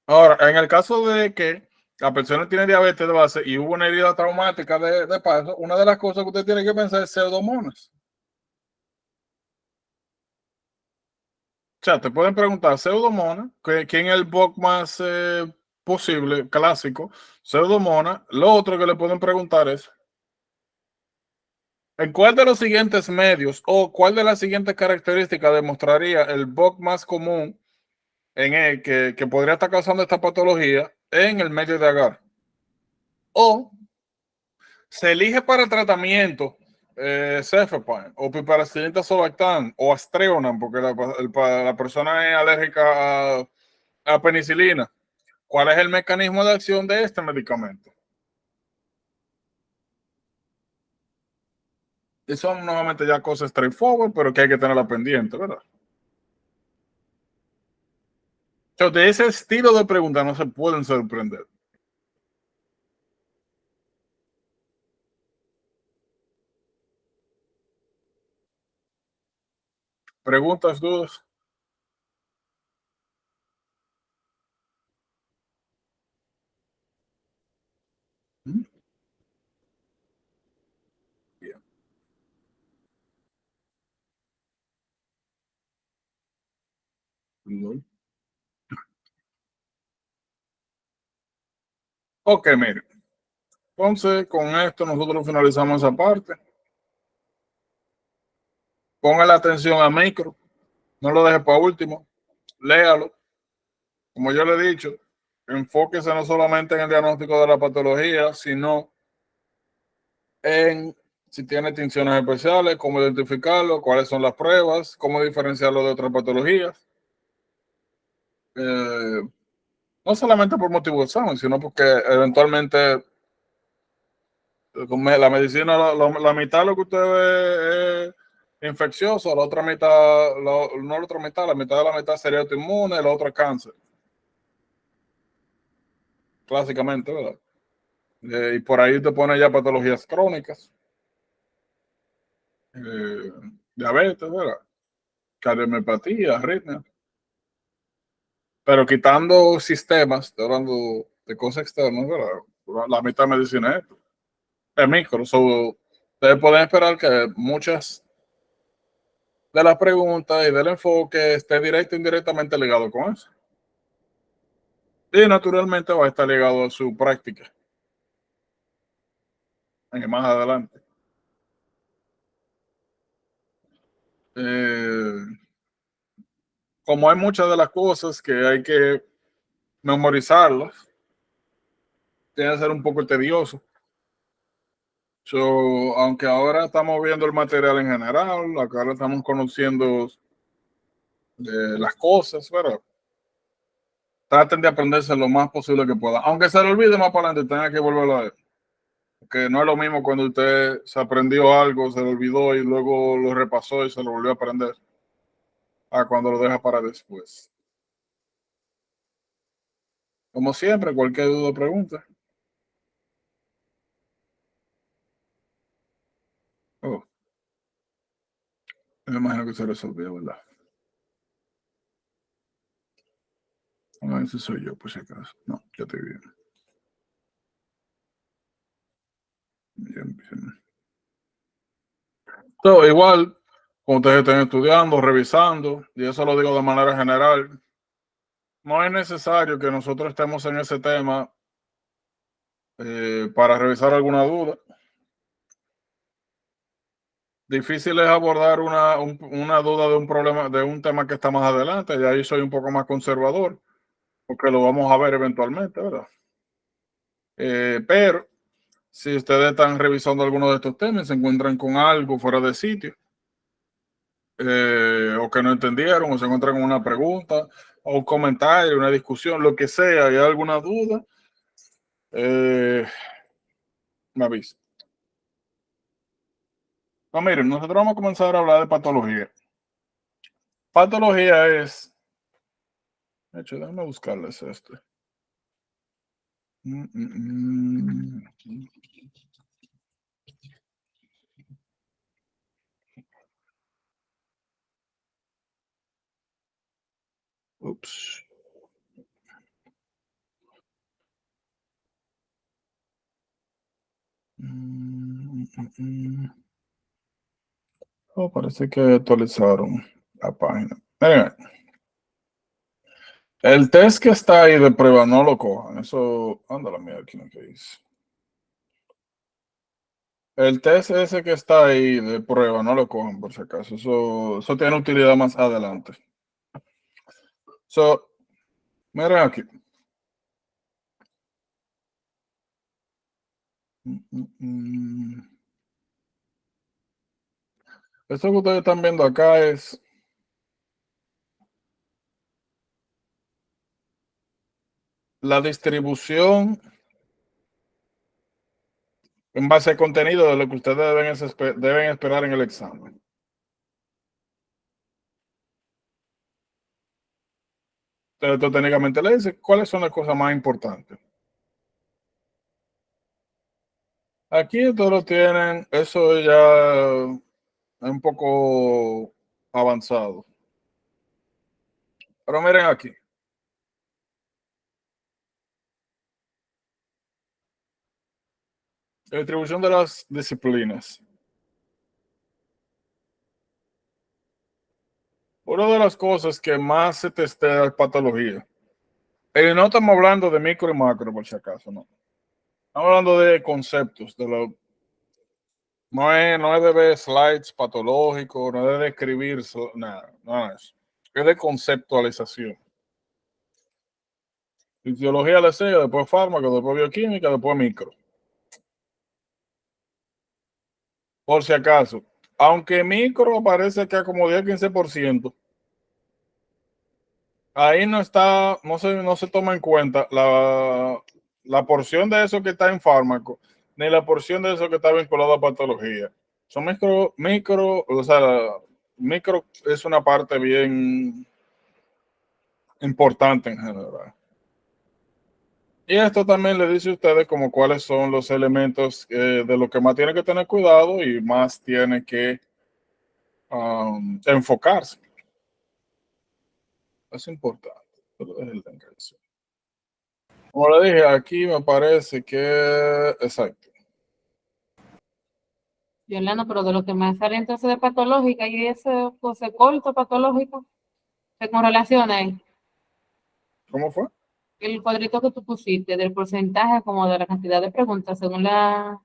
Ahora, en el caso de que la persona tiene diabetes de base y hubo una herida traumática de paso, una de las cosas que usted tiene que pensar es pseudomonas. O sea, te pueden preguntar pseudomonas, quién es el bug más posible, clásico, pseudomonas. Lo otro que le pueden preguntar es, ¿en cuál de los siguientes medios o cuál de las siguientes características demostraría el bug más común en el que podría estar causando esta patología en el medio de agar? O se elige para el tratamiento cefepime o piperacillin tazobactam o Astreonam porque la persona es alérgica a penicilina. ¿Cuál es el mecanismo de acción de este medicamento? Y son nuevamente ya cosas straightforward, pero que hay que tenerla pendiente, ¿verdad? O sea, de ese estilo de preguntas no se pueden sorprender. Preguntas, dudas. Bien. Ok, mire. Entonces, con esto nosotros finalizamos esa parte. Ponga la atención a micro, no lo deje para último, léalo. Como yo le he dicho, enfóquese no solamente en el diagnóstico de la patología, sino en si tiene tinciones especiales, cómo identificarlo, cuáles son las pruebas, cómo diferenciarlo de otras patologías. Eh, no solamente por motivo de examen, sino porque eventualmente la medicina, la mitad de lo que usted ve es infeccioso, la otra mitad, no la otra mitad, la mitad de la mitad sería autoinmune, la otra cáncer, clásicamente, ¿verdad? Y por ahí te pone ya patologías crónicas. eh, diabetes, ¿verdad? Cardiomepatía, arritmia. Pero quitando sistemas, estoy hablando de cosas externas, ¿verdad? La mitad de medicina es micro. So, ustedes pueden esperar que muchas de las preguntas y del enfoque esté directo o indirectamente ligado con eso. Y naturalmente va a estar ligado a su práctica más adelante. Eh, Como hay muchas de las cosas que hay que memorizarlas, tiene que ser un poco tedioso. So, aunque ahora estamos viendo el material en general, ahora estamos conociendo las cosas, pero traten de aprenderse lo más posible que puedan. Aunque se le olvide más para adelante, tenga que volverlo a ver. Porque no es lo mismo cuando usted se aprendió algo, se le olvidó y luego lo repasó y se lo volvió a aprender, a cuando lo deja para después. Como siempre, cualquier duda o pregunta. Oh, me imagino que se resolvió, ¿verdad? A ver si soy yo, por si acaso. No, ya estoy bien. Bien, bien. So, igual, cuando ustedes estén estudiando, revisando, y eso lo digo de manera general, no es necesario que nosotros estemos en ese tema para revisar alguna duda. Difícil es abordar una duda de un problema, de un tema que está más adelante, y ahí soy un poco más conservador, porque lo vamos a ver eventualmente, ¿verdad? Pero si ustedes están revisando alguno de estos temas y se encuentran con algo fuera de sitio, o que no entendieron, o se encuentran con una pregunta, o un comentario, una discusión, lo que sea, y hay alguna duda, eh, me avisa. No, miren, nosotros vamos a comenzar a hablar de patología. Patología es, de hecho, déjame buscarles este. Mm, mm, mm. Ups. Mm, mm, mm. Oh, parece que actualizaron la página. Miren, el test que está ahí de prueba no lo cojan. Eso, anda la mía aquí, ¿qué dice? El test ese que está ahí de prueba no lo cojan por si acaso. Eso tiene utilidad más adelante. So, miren aquí. Mm, mm, mm. Esto que ustedes están viendo acá es la distribución en base al contenido de lo que ustedes deben esperar en el examen. Entonces, esto técnicamente le dice cuáles son las cosas más importantes. Aquí todos lo tienen, eso ya es un poco avanzado. Pero miren aquí, la distribución de las disciplinas. Una de las cosas que más se testea es patología. No estamos hablando de micro y macro, por si acaso, no. Estamos hablando de conceptos, no es de ver slides patológicos, no es de describir nada, nada de eso. Es de conceptualización. Fisiología le sigue, después fármaco, después bioquímica, después micro. Por si acaso. Aunque micro parece que como 10-15%, ahí no está, no se toma en cuenta la porción de eso que está en fármaco, ni la porción de eso que está vinculado a patología. Son o sea, micro es una parte bien importante en general. Y esto también le dice a ustedes como cuáles son los elementos de lo que más tiene que tener cuidado y más tiene que enfocarse. Es importante. Pero es el de encarnación. Como le dije, aquí me parece que exacto. Yolanda, pero de lo que me sale entonces de patológica y ese pose corto patológico, que con relación ahí, ¿Cómo fue? el cuadrito que tú pusiste del porcentaje como de la cantidad de preguntas según la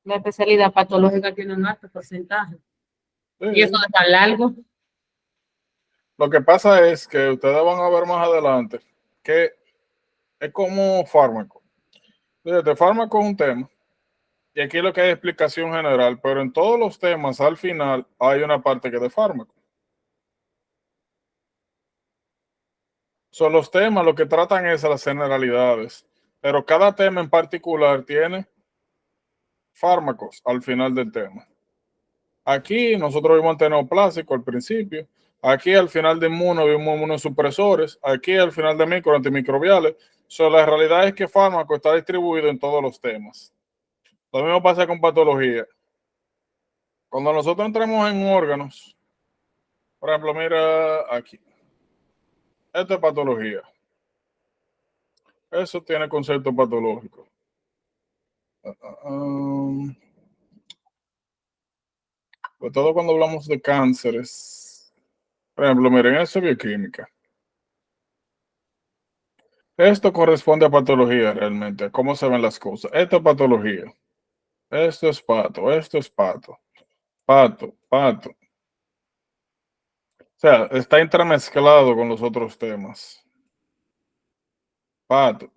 especialidad patológica tiene un alto porcentaje. Y eso Sí. no es tan largo. Lo que pasa es que ustedes van a ver más adelante que es como fármaco. Fíjate, fármaco es un tema. Y aquí lo que hay es explicación general, pero en todos los temas al final hay una parte que es de fármaco. Son los temas, lo que tratan es las generalidades, pero cada tema en particular tiene fármacos al final del tema. Aquí nosotros vimos neoplásico al principio, aquí al final de inmuno vimos inmunosupresores, aquí al final de micro antimicrobiales. La realidad es que fármaco está distribuido en todos los temas. Lo mismo pasa con patología. Cuando nosotros entramos en órganos, por ejemplo, mira aquí, esto es patología. Eso tiene concepto patológico. Sobre todo cuando hablamos de cánceres. Por ejemplo, miren, eso es bioquímica. Esto corresponde a patología realmente, a cómo se ven las cosas. Esto es patología. Esto es pato, esto es pato. Pato, pato. O sea, está entremezclado con los otros temas. Pato,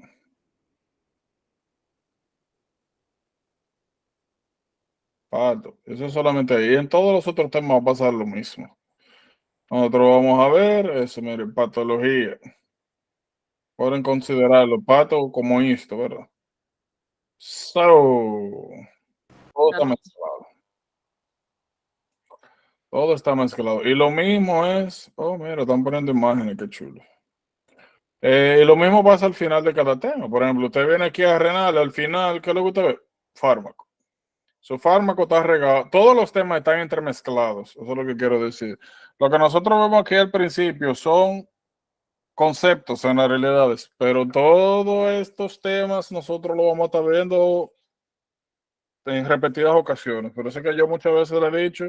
pato. Eso es solamente ahí. En todos los otros temas va a pasar lo mismo. Nosotros vamos a ver eso, miren, patología. Pueden considerarlo pato como esto, ¿verdad? So, todo está mezclado. Todo está mezclado. Y lo mismo es, oh, mira, están poniendo imágenes, qué chulo. Y lo mismo pasa al final de cada tema. Por ejemplo, usted viene aquí a renal, al final, ¿qué le gusta ver? Fármaco. Su fármaco está regado. Todos los temas están entremezclados. Eso es lo que quiero decir. Lo que nosotros vemos aquí al principio son conceptos en las realidades, pero todos estos temas nosotros lo vamos a estar viendo en repetidas ocasiones. Por eso es que yo muchas veces le he dicho,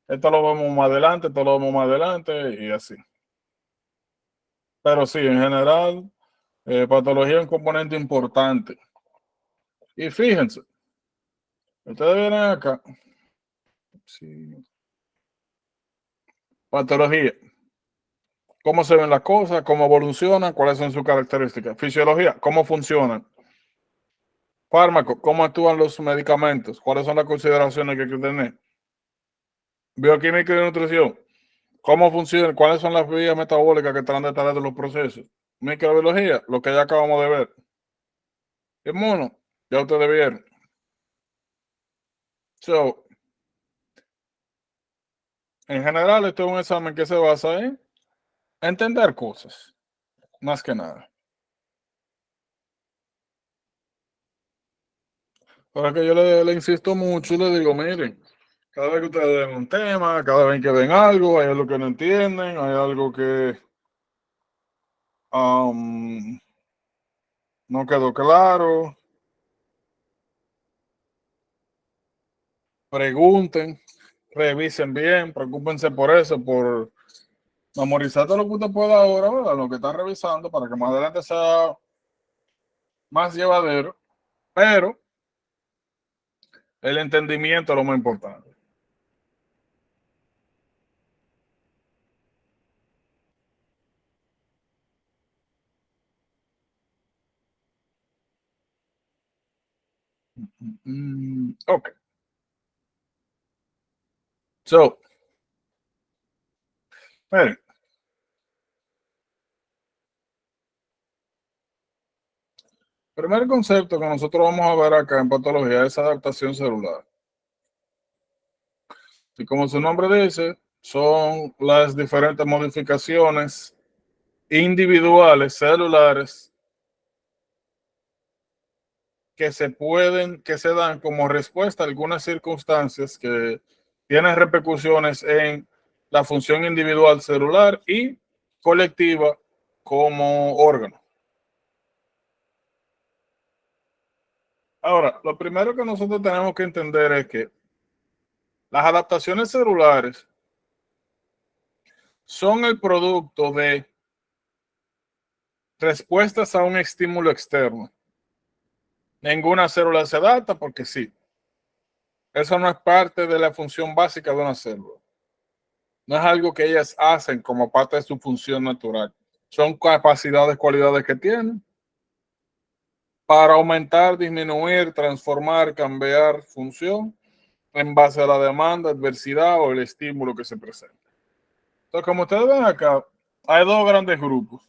esto lo vemos más adelante, esto lo vemos más adelante y así. Pero sí, en general, patología es un componente importante. Y fíjense, ustedes vienen acá. Sí. Patología. ¿Cómo se ven las cosas? ¿Cómo evolucionan? ¿Cuáles son sus características? Fisiología. ¿Cómo funcionan? Fármaco. ¿Cómo actúan los medicamentos? ¿Cuáles son las consideraciones que hay que tener? Bioquímica y nutrición. ¿Cómo funcionan? ¿Cuáles son las vías metabólicas que están detrás de los procesos? Microbiología. Lo que ya acabamos de ver. Inmuno. Ya ustedes vieron. So, en general, esto es un examen que se basa en entender cosas, más que nada. Por que yo le insisto mucho y le digo, miren, cada vez que ustedes ven un tema, cada vez que ven algo, hay algo que no entienden, hay algo que no quedó claro, pregunten, revisen bien, preocúpense por eso, por memorizar todo lo que usted pueda ahora, ¿verdad? Lo que está revisando para que más adelante sea más llevadero, pero el entendimiento es lo más importante. Ok. So, miren, primer concepto que nosotros vamos a ver acá en patología es adaptación celular. Y como su nombre dice, son las diferentes modificaciones individuales, celulares, que se dan como respuesta a algunas circunstancias que tiene repercusiones en la función individual celular y colectiva como órgano. Ahora, lo primero que nosotros tenemos que entender es que las adaptaciones celulares son el producto de respuestas a un estímulo externo. Ninguna célula se adapta porque sí. Eso no es parte de la función básica de una célula. No es algo que ellas hacen como parte de su función natural. Son capacidades, cualidades que tienen para aumentar, disminuir, transformar, cambiar función en base a la demanda, adversidad o el estímulo que se presenta. Entonces, como ustedes ven acá, hay dos grandes grupos.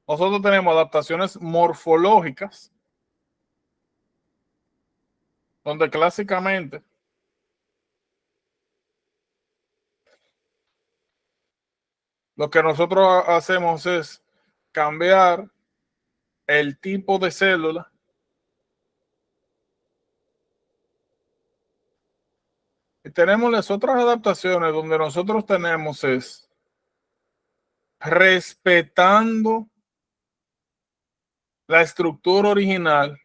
Nosotros tenemos adaptaciones morfológicas, donde clásicamente lo que nosotros hacemos es cambiar el tipo de célula y tenemos las otras adaptaciones donde nosotros tenemos es respetando la estructura original,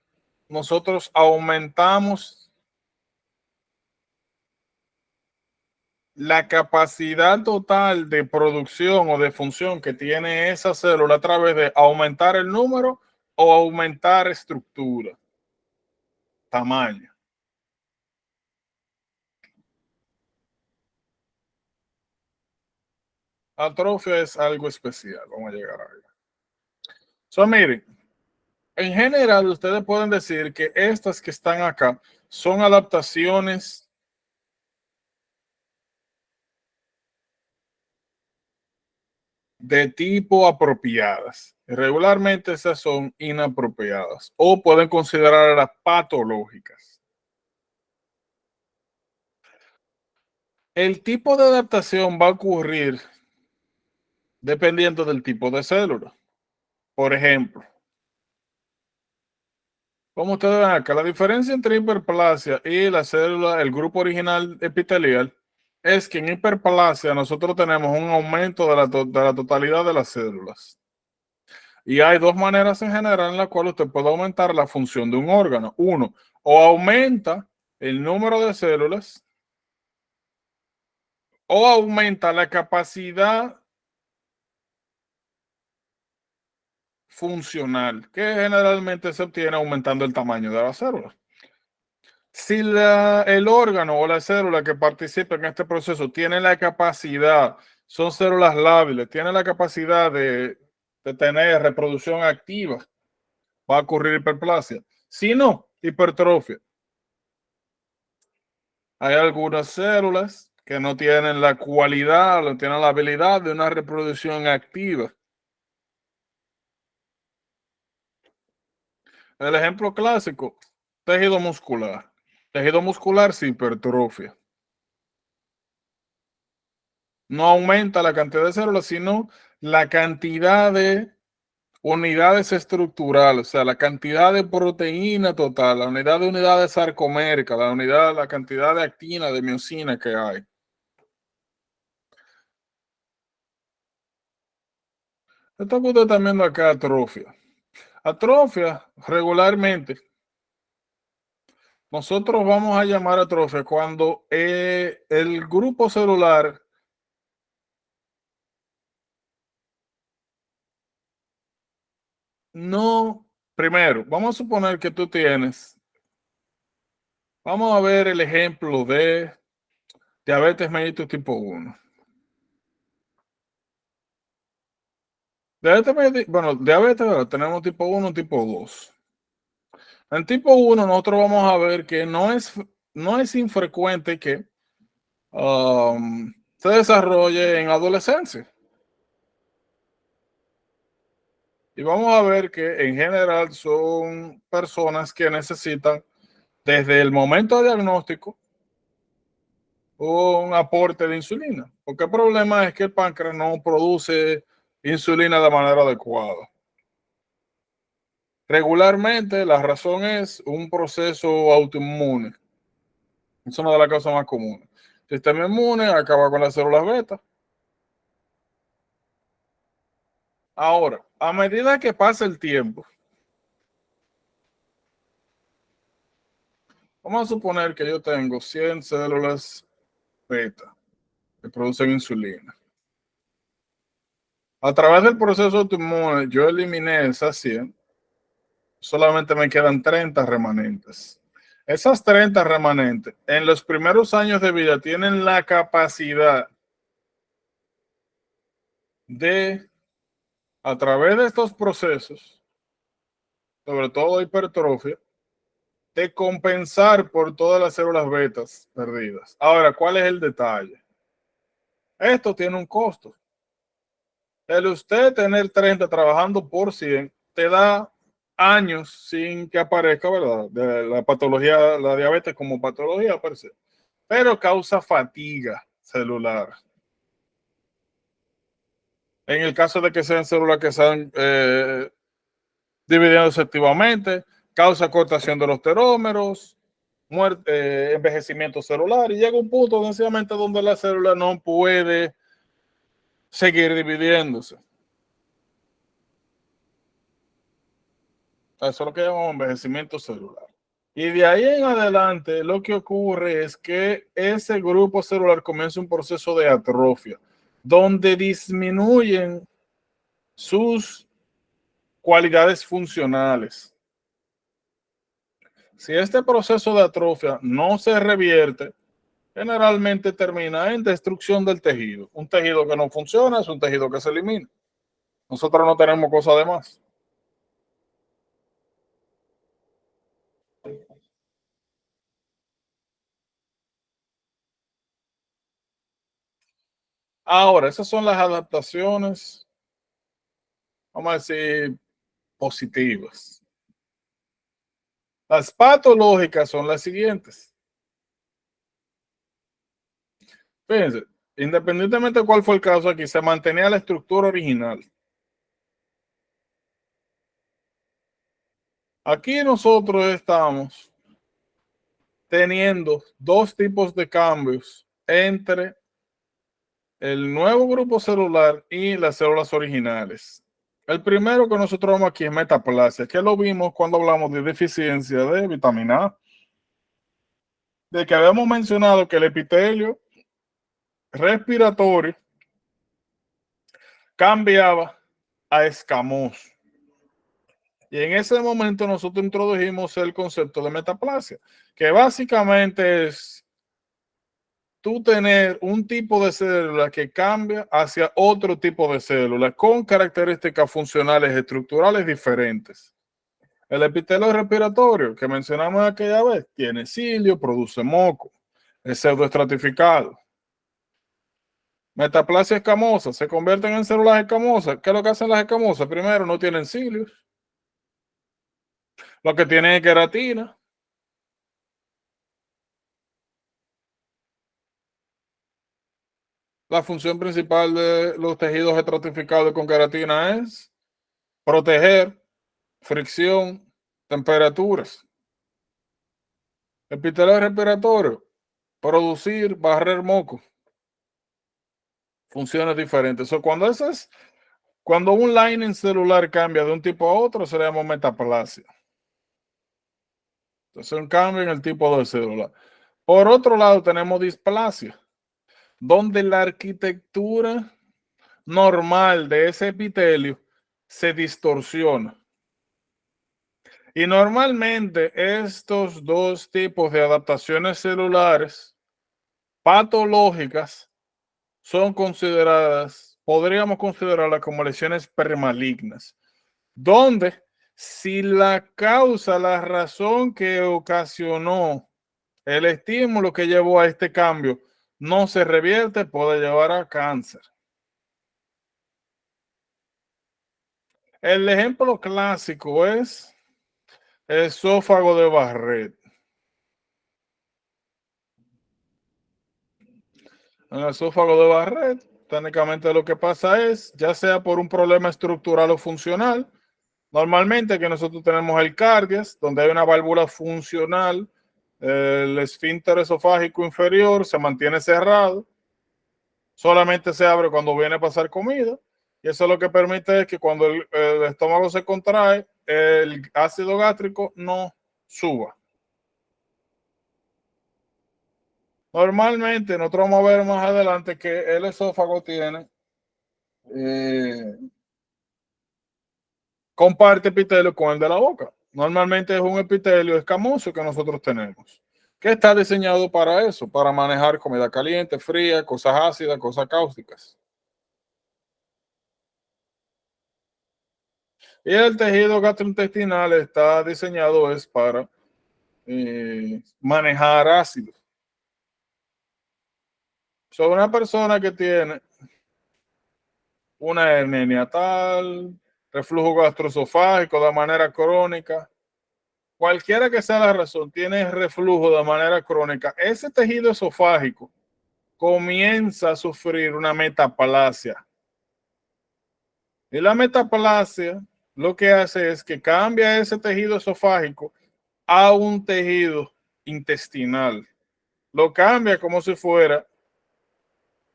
nosotros aumentamos la capacidad total de producción o de función que tiene esa célula a través de aumentar el número o aumentar estructura, tamaño. Atrofia es algo especial, vamos a llegar a ello. So, miren, en general ustedes pueden decir que estas que están acá son adaptaciones de tipo apropiadas. Regularmente esas son inapropiadas o pueden considerarlas patológicas. El tipo de adaptación va a ocurrir dependiendo del tipo de célula. Por ejemplo, como ustedes ven acá, la diferencia entre hiperplasia y la célula, el grupo original epitelial, es que en hiperplasia nosotros tenemos un aumento de la totalidad de las células. Y hay dos maneras en general en las cuales usted puede aumentar la función de un órgano. Uno, o aumenta el número de células o aumenta la capacidad funcional, que generalmente se obtiene aumentando el tamaño de las células. Si el órgano o la célula que participa en este proceso tiene la capacidad, son células lábiles, tiene la capacidad de tener reproducción activa, va a ocurrir hiperplasia. Si no, hipertrofia. Hay algunas células que no tienen la cualidad, no tienen la habilidad de una reproducción activa. El ejemplo clásico, tejido muscular. Tejido muscular sin hipertrofia. No aumenta la cantidad de células, sino la cantidad de unidades estructurales, o sea, la cantidad de proteína total, la unidad de unidades sarcoméricas, la cantidad de actina, de miosina que hay. Esto que usted está viendo acá, atrofia. Atrofia, regularmente, nosotros vamos a llamar atrofia cuando el grupo celular no, primero, vamos a suponer que tú tienes, vamos a ver el ejemplo de diabetes mellitus tipo 1. Bueno, diabetes, ¿verdad? Tenemos tipo 1, tipo 2. En tipo 1 nosotros vamos a ver que no es infrecuente que se desarrolle en adolescencia. Y vamos a ver que en general son personas que necesitan desde el momento de diagnóstico un aporte de insulina. Porque el problema es que el páncreas no produce insulina de manera adecuada. Regularmente la razón es un proceso autoinmune. Es una de las causas más comunes. El sistema inmune acaba con las células beta. Ahora, a medida que pasa el tiempo, vamos a suponer que yo tengo 100 células beta que producen insulina. A través del proceso autoinmune, yo eliminé esas 100, solamente me quedan 30 remanentes. Esas 30 remanentes, en los primeros años de vida, tienen la capacidad de, a través de estos procesos, sobre todo hipertrofia, de compensar por todas las células betas perdidas. Ahora, ¿cuál es el detalle? Esto tiene un costo. El usted tener 30 trabajando por 100 te da años sin que aparezca, ¿verdad? De la patología, la diabetes como patología per se, pero causa fatiga celular. En el caso de que sean células que sean dividiéndose activamente, causa cortación de los telómeros, muerte, envejecimiento celular, y llega un punto sencillamente donde la célula no puede seguir dividiéndose. Eso es lo que llamamos envejecimiento celular. Y de ahí en adelante lo que ocurre es que ese grupo celular comienza un proceso de atrofia, donde disminuyen sus cualidades funcionales. Si este proceso de atrofia no se revierte, generalmente termina en destrucción del tejido. Un tejido que no funciona es un tejido que se elimina. Nosotros no tenemos cosa de más. Ahora, esas son las adaptaciones, vamos a decir, positivas. Las patológicas son las siguientes. Fíjense, independientemente de cuál fue el caso aquí, se mantenía la estructura original. Aquí nosotros estamos teniendo dos tipos de cambios entre el nuevo grupo celular y las células originales. El primero que nosotros vemos aquí es metaplasia, que lo vimos cuando hablamos de deficiencia de vitamina A. De que habíamos mencionado que el epitelio respiratorio cambiaba a escamoso. Y en ese momento nosotros introdujimos el concepto de metaplasia, que básicamente es tú tener un tipo de célula que cambia hacia otro tipo de célula con características funcionales estructurales diferentes. El epitelio respiratorio que mencionamos aquella vez tiene cilio, produce moco, es pseudoestratificado. Metaplasia escamosa, se convierten en células escamosas. ¿Qué es lo que hacen las escamosas? Primero, no tienen cilios. Lo que tienen es queratina. La función principal de los tejidos estratificados con queratina es proteger, fricción, temperaturas. Epitelio respiratorio, producir, barrer moco. Funciones diferentes. Cuando un lining celular cambia de un tipo a otro, se le llama metaplasia. Entonces, un cambio en el tipo de célula. Por otro lado, tenemos displasia, donde la arquitectura normal de ese epitelio se distorsiona. Y normalmente estos dos tipos de adaptaciones celulares patológicas son consideradas, podríamos considerarlas como lesiones premalignas, donde si la causa, la razón que ocasionó el estímulo que llevó a este cambio no se revierte, puede llevar a cáncer. El ejemplo clásico es el esófago de Barrett. En el esófago de Barrett, técnicamente lo que pasa es, ya sea por un problema estructural o funcional, normalmente que nosotros tenemos el cardias, donde hay una válvula funcional El esfínter esofágico inferior se mantiene cerrado, solamente se abre cuando viene a pasar comida, y eso lo que permite es que cuando el estómago se contrae, el ácido gástrico no suba. Normalmente, nosotros vamos a ver más adelante que el esófago tiene, eh, comparte epitelio con el de la boca. Normalmente es un epitelio escamoso que nosotros tenemos, que está diseñado para eso, para manejar comida caliente, fría, cosas ácidas, cosas cáusticas. Y el tejido gastrointestinal está diseñado es para manejar ácidos. Sobre una persona que tiene una hernia neonatal, reflujo gastroesofágico de manera crónica, cualquiera que sea la razón, tiene reflujo de manera crónica, ese tejido esofágico comienza a sufrir una metaplasia. Y la metaplasia lo que hace es que cambia ese tejido esofágico a un tejido intestinal. Lo cambia como si fuera,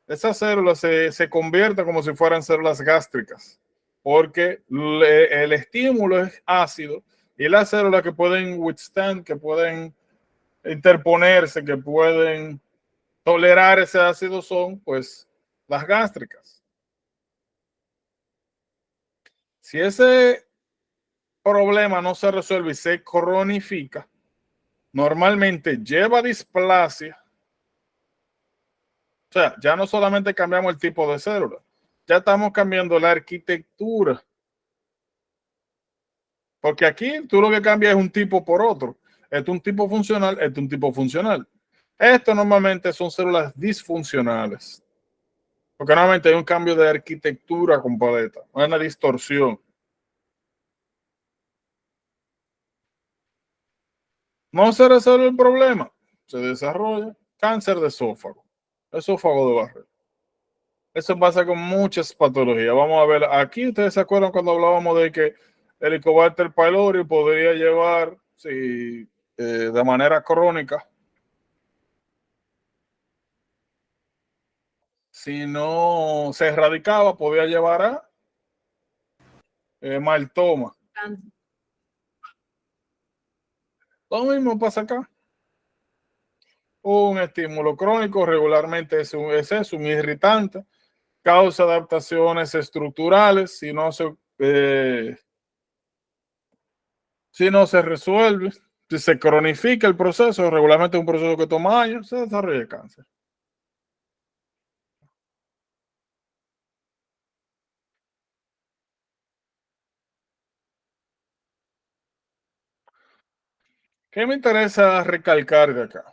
esas células se convierten como si fueran células gástricas, porque el estímulo es ácido y las células que pueden withstand, que pueden interponerse, que pueden tolerar ese ácido son pues las gástricas. Si ese problema no se resuelve y se cronifica, normalmente lleva displasia. O sea, ya no solamente cambiamos el tipo de célula, ya estamos cambiando la arquitectura. Porque aquí tú lo que cambias es un tipo por otro. Esto es un tipo funcional, esto es un tipo funcional. Esto normalmente son células disfuncionales. Porque normalmente hay un cambio de arquitectura completa, una distorsión. No se resuelve el problema, se desarrolla cáncer de esófago, esófago de Barrett. Eso pasa con muchas patologías. Vamos a ver, aquí ustedes se acuerdan cuando hablábamos de que el Helicobacter pylori podría llevar, sí, de manera crónica, si no se erradicaba, podía llevar a maltoma. Lo mismo pasa acá. Un estímulo crónico regularmente es un irritante, causa adaptaciones estructurales si no se resuelve, si se cronifica el proceso, regularmente es un proceso que toma años, se desarrolla el cáncer. ¿Qué me interesa recalcar de acá?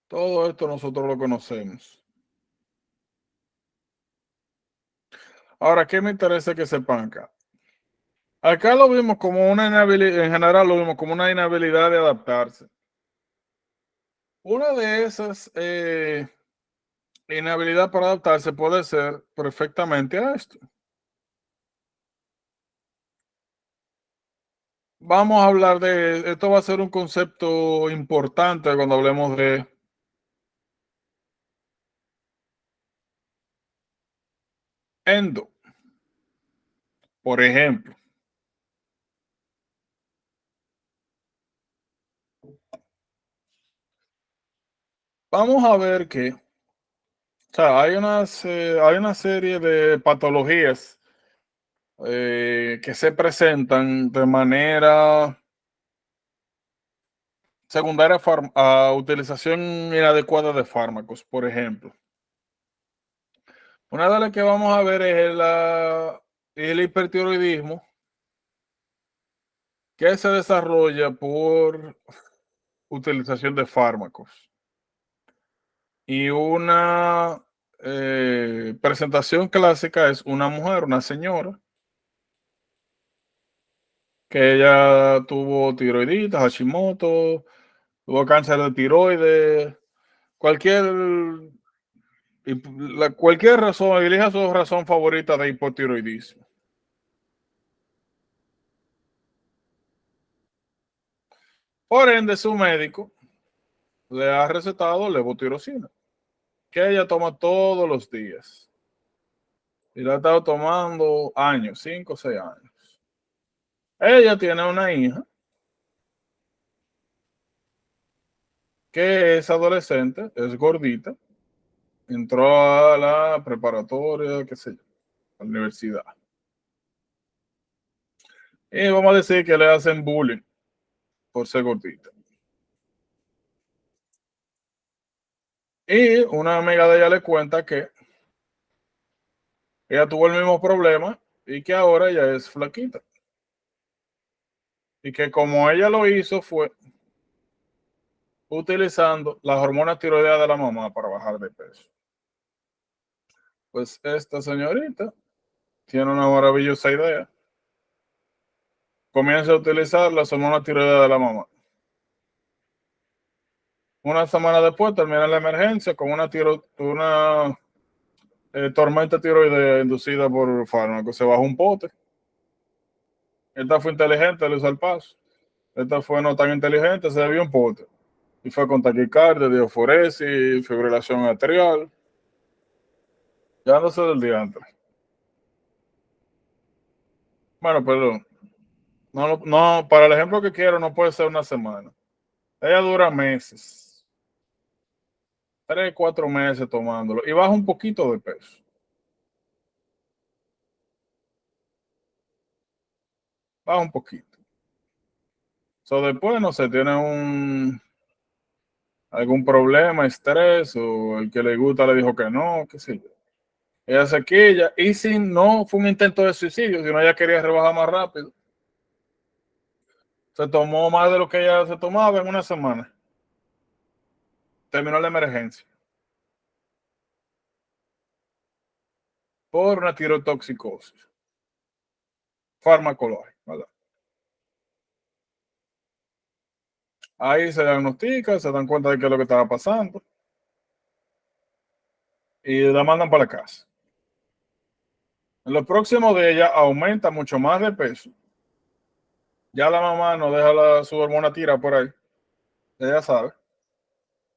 Todo esto nosotros lo conocemos. Ahora, ¿qué me interesa que sepan acá? Acá lo vimos como una inhabilidad, en general lo vimos como una inhabilidad de adaptarse. Una de esas inhabilidad para adaptarse puede ser perfectamente a esto. Vamos a hablar de, esto va a ser un concepto importante cuando hablemos de endo, por ejemplo. Vamos a ver que, o sea, hay una serie de patologías que se presentan de manera secundaria a utilización inadecuada de fármacos, por ejemplo. Una de las que vamos a ver es el hipertiroidismo, que se desarrolla por utilización de fármacos. Y una presentación clásica es una mujer, una señora, que ella tuvo tiroiditis, Hashimoto, tuvo cáncer de tiroides, cualquier Y cualquier razón, elija su razón favorita de hipotiroidismo. Por ende, su médico le ha recetado levotirosina, que ella toma todos los días. Y la ha estado tomando años, 5 o 6 años. Ella tiene una hija que es adolescente, es gordita, entró a la preparatoria, qué sé yo, a la universidad. Y vamos a decir que le hacen bullying por ser gordita. Y una amiga de ella le cuenta que ella tuvo el mismo problema y que ahora ella es flaquita. Y que como ella lo hizo fue utilizando las hormonas tiroideas de la mamá para bajar de peso. Pues esta señorita tiene una maravillosa idea. Comienza a utilizar las hormonas tiroideas de la mamá. Una semana después termina la emergencia con una tormenta tiroidea inducida por fármaco. Se bajó un pote. Esta fue inteligente, le hizo el paso. Esta fue no tan inteligente, se debió un pote. Y fue con taquicardia, diaforesis, fibrilación atrial. Ya no sé del diantre. Bueno, perdón. No, no, para el ejemplo que quiero, no puede ser una semana. Ella dura meses. 3, 4 meses tomándolo. Y baja un poquito de peso. Baja un poquito. Después, no sé, tiene algún problema, estrés, o el que le gusta le dijo que no, qué sé yo. Ella se quilla. Y si no fue un intento de suicidio, sino ella quería rebajar más rápido. Se tomó más de lo que ella se tomaba en una semana. Terminó la emergencia. Por una tirotoxicosis. Farmacológica, ¿verdad? Ahí se diagnostica, se dan cuenta de qué es lo que estaba pasando. Y la mandan para la casa. En lo próximo de ella aumenta mucho más de peso. Ya la mamá no deja su hormona tira por ahí. Ella sabe.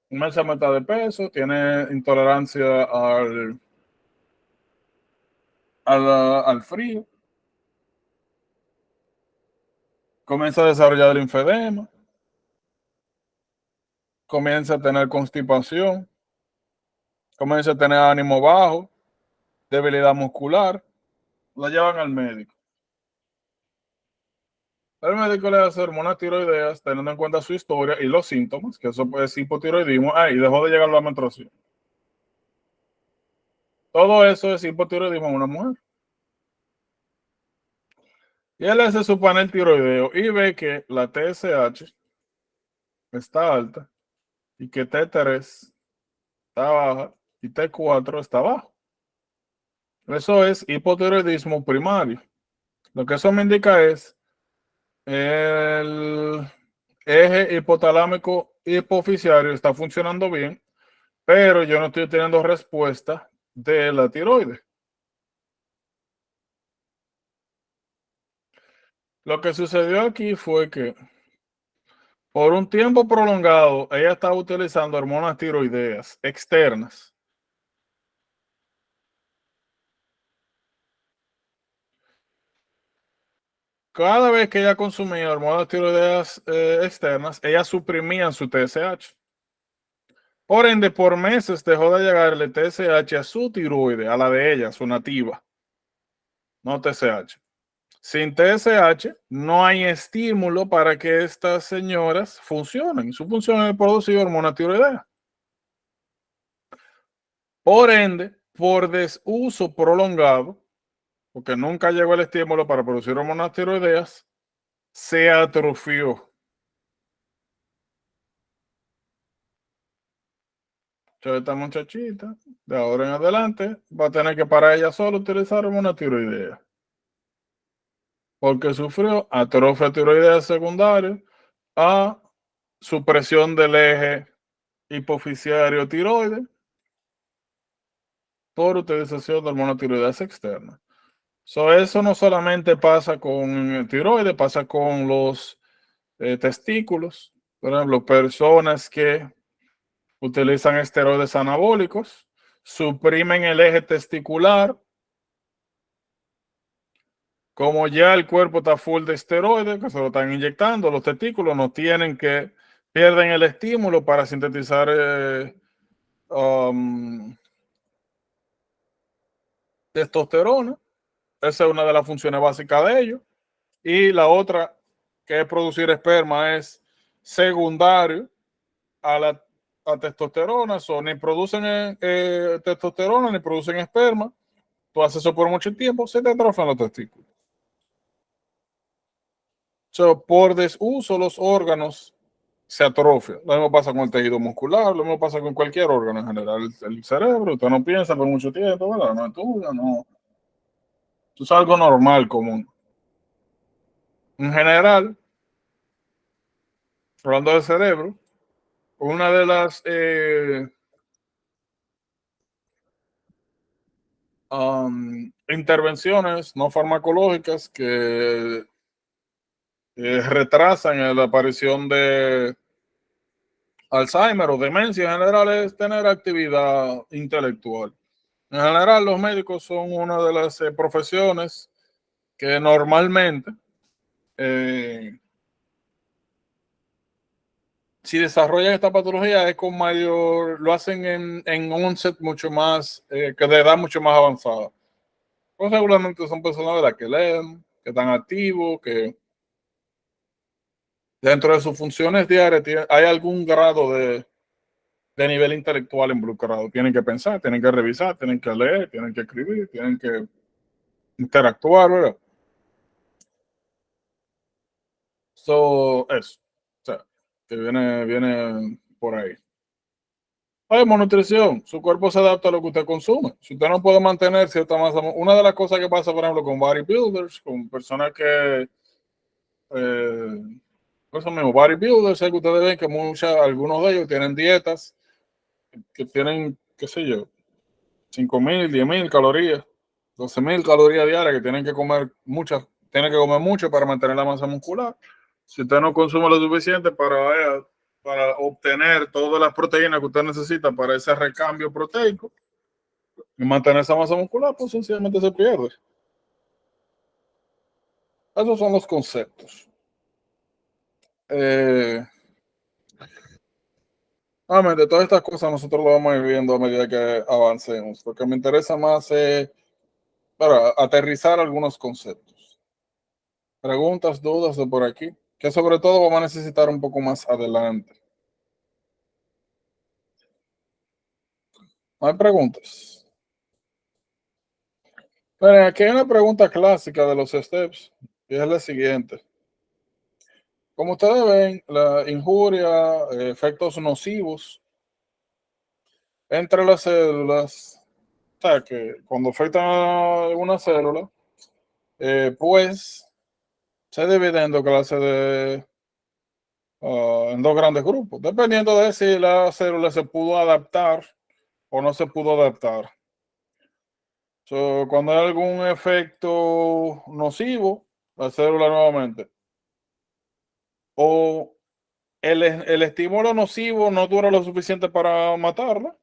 Comienza a aumentar de peso, tiene intolerancia al frío. Comienza a desarrollar el linfedema. Comienza a tener constipación. Comienza a tener ánimo bajo, debilidad muscular. La llevan al médico. El médico le hace hormonas tiroideas teniendo en cuenta su historia y los síntomas, que eso es hipotiroidismo. Y dejó de llegar la menstruación. Todo eso es hipotiroidismo en una mujer. Y él hace su panel tiroideo y ve que la TSH está alta y que T3 está baja y T4 está bajo. Eso es hipotiroidismo primario. Lo que eso me indica es el eje hipotalámico hipoficiario está funcionando bien, pero yo no estoy teniendo respuesta de la tiroides. Lo que sucedió aquí fue que por un tiempo prolongado ella estaba utilizando hormonas tiroideas externas. Cada vez que ella consumía hormonas tiroideas externas, ellas suprimían su TSH. Por ende, por meses dejó de llegarle TSH a su tiroide, a la de ella, su nativa, no TSH. Sin TSH no hay estímulo para que estas señoras funcionen. Su función es producir hormona tiroidea. Por ende, por desuso prolongado, porque nunca llegó el estímulo para producir hormonas tiroideas, se atrofió. Esta muchachita, de ahora en adelante, va a tener que para ella solo utilizar hormona tiroidea. Porque sufrió atrofia tiroidea secundaria a supresión del eje hipoficiario tiroide por utilización de hormona tiroides externa. Eso no solamente pasa con el tiroides, pasa con los testículos. Por ejemplo, personas que utilizan esteroides anabólicos, suprimen el eje testicular. Como ya el cuerpo está full de esteroides, que se lo están inyectando, los testículos no tienen que, pierden el estímulo para sintetizar testosterona. Esa es una de las funciones básicas de ellos. Y la otra, que es producir esperma, es secundario a la testosterona. Ni producen testosterona ni producen esperma. Tú haces eso por mucho tiempo, se te atrofian los testículos. Por desuso, los órganos se atrofian. Lo mismo pasa con el tejido muscular, lo mismo pasa con cualquier órgano en general. El cerebro, usted no piensa por mucho tiempo, ¿verdad? No estudia, no. Eso es algo normal, común. En general, hablando del cerebro, una de las intervenciones no farmacológicas que retrasan la aparición de Alzheimer o demencia en general es tener actividad intelectual. En general, los médicos son una de las profesiones que normalmente, si desarrollan esta patología, es con mayor, lo hacen en un set mucho más, que de edad mucho más avanzada. Pues regularmente son personas de que leen, que están activos, que dentro de sus funciones diarias hay algún grado de nivel intelectual involucrado. Tienen que pensar, tienen que revisar, tienen que leer, tienen que escribir, tienen que interactuar, ¿verdad? Eso. O sea, que viene por ahí. Hay nutrición. Su cuerpo se adapta a lo que usted consume. Si usted no puede mantener cierta masa, una de las cosas que pasa, por ejemplo, con bodybuilders, con personas que eso mismo, bodybuilders, es que ustedes ven que algunos de ellos tienen dietas que tienen, qué sé yo, 5.000, 10.000 calorías, 12.000 calorías diarias, que tienen que comer muchas, tienen que comer mucho para mantener la masa muscular. Si usted no consume lo suficiente para obtener todas las proteínas que usted necesita para ese recambio proteico y mantener esa masa muscular, pues sencillamente se pierde. Esos son los conceptos. De todas estas cosas nosotros lo vamos a ir viendo a medida que avancemos, porque me interesa más para aterrizar algunos conceptos. Preguntas, dudas de por aquí, que sobre todo vamos a necesitar un poco más adelante. ¿No hay preguntas? Bueno, aquí hay una pregunta clásica de los steps, y es la siguiente. Como ustedes ven, la injuria, efectos nocivos entre las células, o sea, que cuando afectan a una célula, pues se divide en dos clases en dos grandes grupos, dependiendo de si la célula se pudo adaptar o no se pudo adaptar. Cuando hay algún efecto nocivo, la célula nuevamente, o el estímulo nocivo no dura lo suficiente para matarla,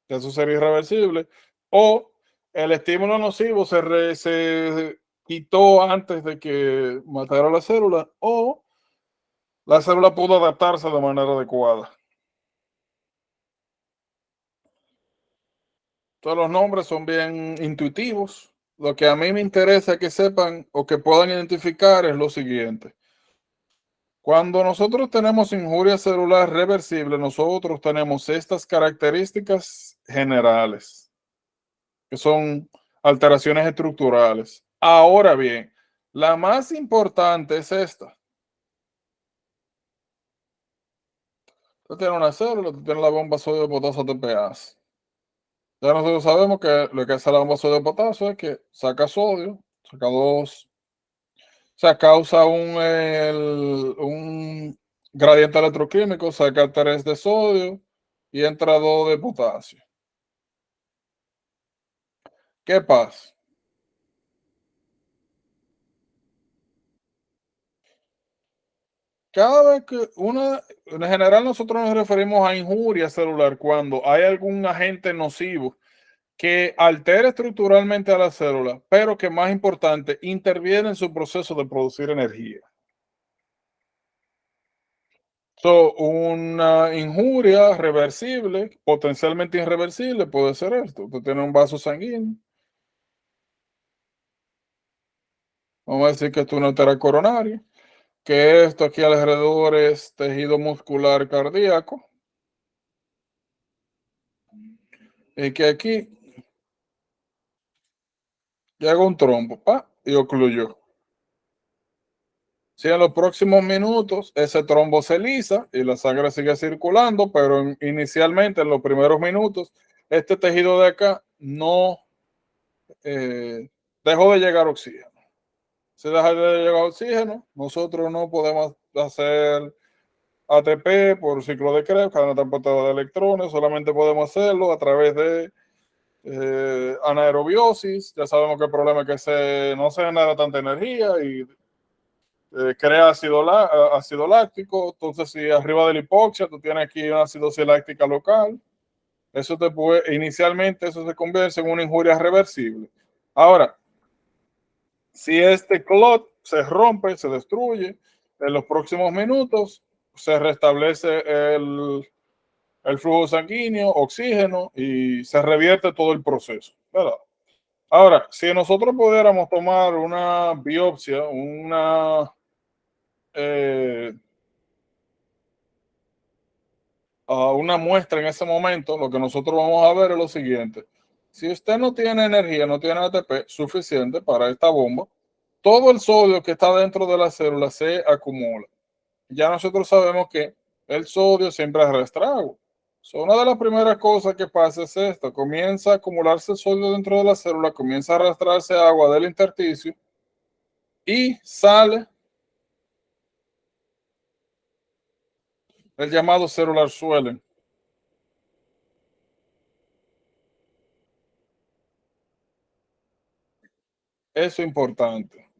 que eso sería irreversible, o el estímulo nocivo se quitó antes de que matara la célula, o la célula pudo adaptarse de manera adecuada. Todos los nombres son bien intuitivos. Lo que a mí me interesa que sepan o que puedan identificar es lo siguiente. Cuando nosotros tenemos injuria celular reversible, nosotros tenemos estas características generales, que son alteraciones estructurales. Ahora bien, la más importante es esta. Usted tiene una célula, usted tiene la bomba sodio de potasio TPase. Ya nosotros sabemos que lo que hace la bomba sodio de potasio es que saca sodio, saca dos, o sea, causa un gradiente electroquímico, saca 3 de sodio y entra 2 de potasio. ¿Qué pasa? Cada vez que en general nosotros nos referimos a injuria celular cuando hay algún agente nocivo que altera estructuralmente a la célula, pero que más importante, interviene en su proceso de producir energía. So, una injuria reversible, potencialmente irreversible, puede ser esto. Tú tienes un vaso sanguíneo. Vamos a decir que es una arteria coronaria, que esto aquí alrededor es tejido muscular cardíaco, y que aquí llega un trombo, y ocluyó. Si en los próximos minutos ese trombo se lisa y la sangre sigue circulando, pero inicialmente en los primeros minutos, este tejido de acá no eh, dejó de llegar oxígeno. Si deja de llegar oxígeno, nosotros no podemos hacer ATP por ciclo de Krebs, cadena transportadora de electrones, solamente podemos hacerlo a través de anaerobiosis. Ya sabemos que el problema es que no se genera tanta energía y crea ácido láctico. Entonces, si arriba de la hipoxia tú tienes aquí una acidosis láctica local, eso inicialmente eso se convierte en una injuria reversible. Ahora, si este clot se rompe, se destruye, en los próximos minutos se restablece el flujo sanguíneo, oxígeno y se revierte todo el proceso, ¿verdad? Ahora, si nosotros pudiéramos tomar una biopsia, eh, una muestra en ese momento, lo que nosotros vamos a ver es lo siguiente. Si usted no tiene energía, no tiene ATP suficiente para esta bomba, todo el sodio que está dentro de la célula se acumula. Ya nosotros sabemos que el sodio siempre arrastra agua. So, una de las primeras cosas que pasa es esto: comienza a acumularse el sodio dentro de la célula, comienza a arrastrarse agua del intersticio y sale el llamado celular swelling. Eso es importante.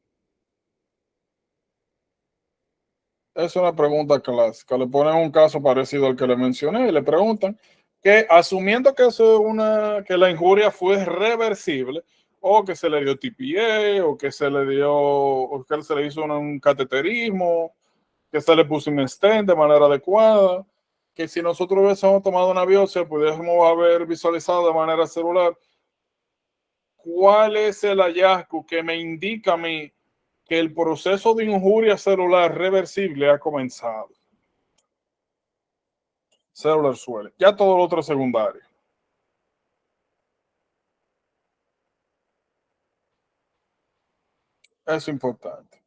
Es una pregunta clásica. Le ponen un caso parecido al que le mencioné y le preguntan que, asumiendo que, que la injuria fue reversible, o que se le dio TPA, o que o que se le hizo un cateterismo, que se le puso un stent de manera adecuada, que si nosotros hubiésemos tomado una biopsia, pudiésemos haber visualizado de manera celular cuál es el hallazgo que me indica a mí que el proceso de injuria celular reversible ha comenzado. Celular swelling. Ya todo lo otro es secundario. Eso es importante.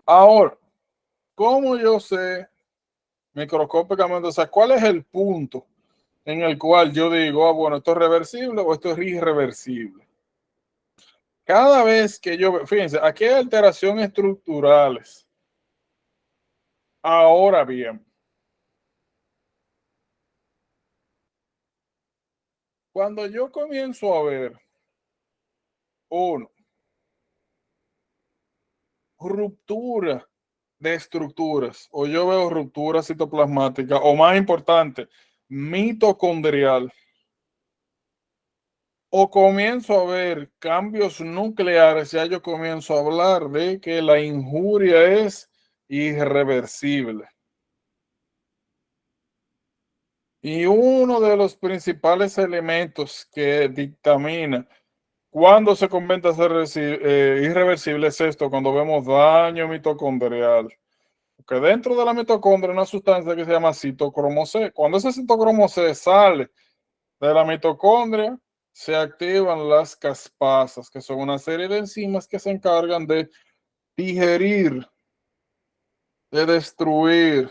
Ahora, ¿cómo yo sé microscópicamente? O sea, ¿cuál es el punto en el cual yo digo, bueno, esto es reversible o esto es irreversible? Cada vez que fíjense, aquí hay alteraciones estructurales. Ahora bien, cuando yo comienzo a ver, uno, ruptura de estructuras, o yo veo ruptura citoplasmática, o más importante, mitocondrial, o comienzo a ver cambios nucleares, ya yo comienzo a hablar de que la injuria es irreversible. Y uno de los principales elementos que dictamina cuando se convierte a ser irreversible es esto: cuando vemos daño mitocondrial. Porque dentro de la mitocondria hay una sustancia que se llama citocromo C. Cuando ese citocromo C sale de la mitocondria, se activan las caspasas, que son una serie de enzimas que se encargan de digerir, de destruir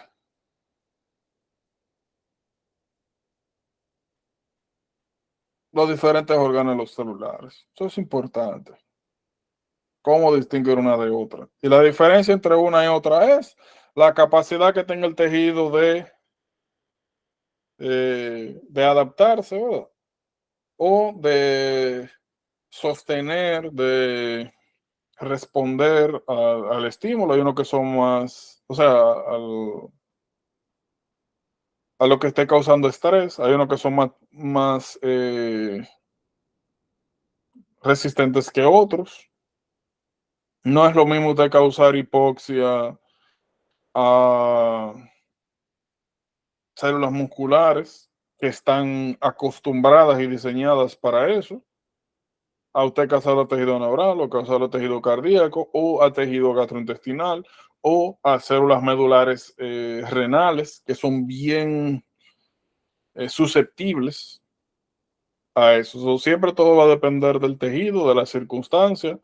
los diferentes órganos celulares. Eso es importante. ¿Cómo distinguir una de otra? Y la diferencia entre una y otra es la capacidad que tenga el tejido de adaptarse, ¿verdad? O de sostener, de responder al estímulo. Hay unos que son más, o sea, a lo que esté causando estrés. Hay unos que son más resistentes que otros. No es lo mismo de causar hipoxia a células musculares que están acostumbradas y diseñadas para eso, a usted causar a tejido neural o causar a tejido cardíaco o a tejido gastrointestinal o a células medulares renales que son bien susceptibles a eso. So, siempre todo va a depender del tejido, de la circunstancia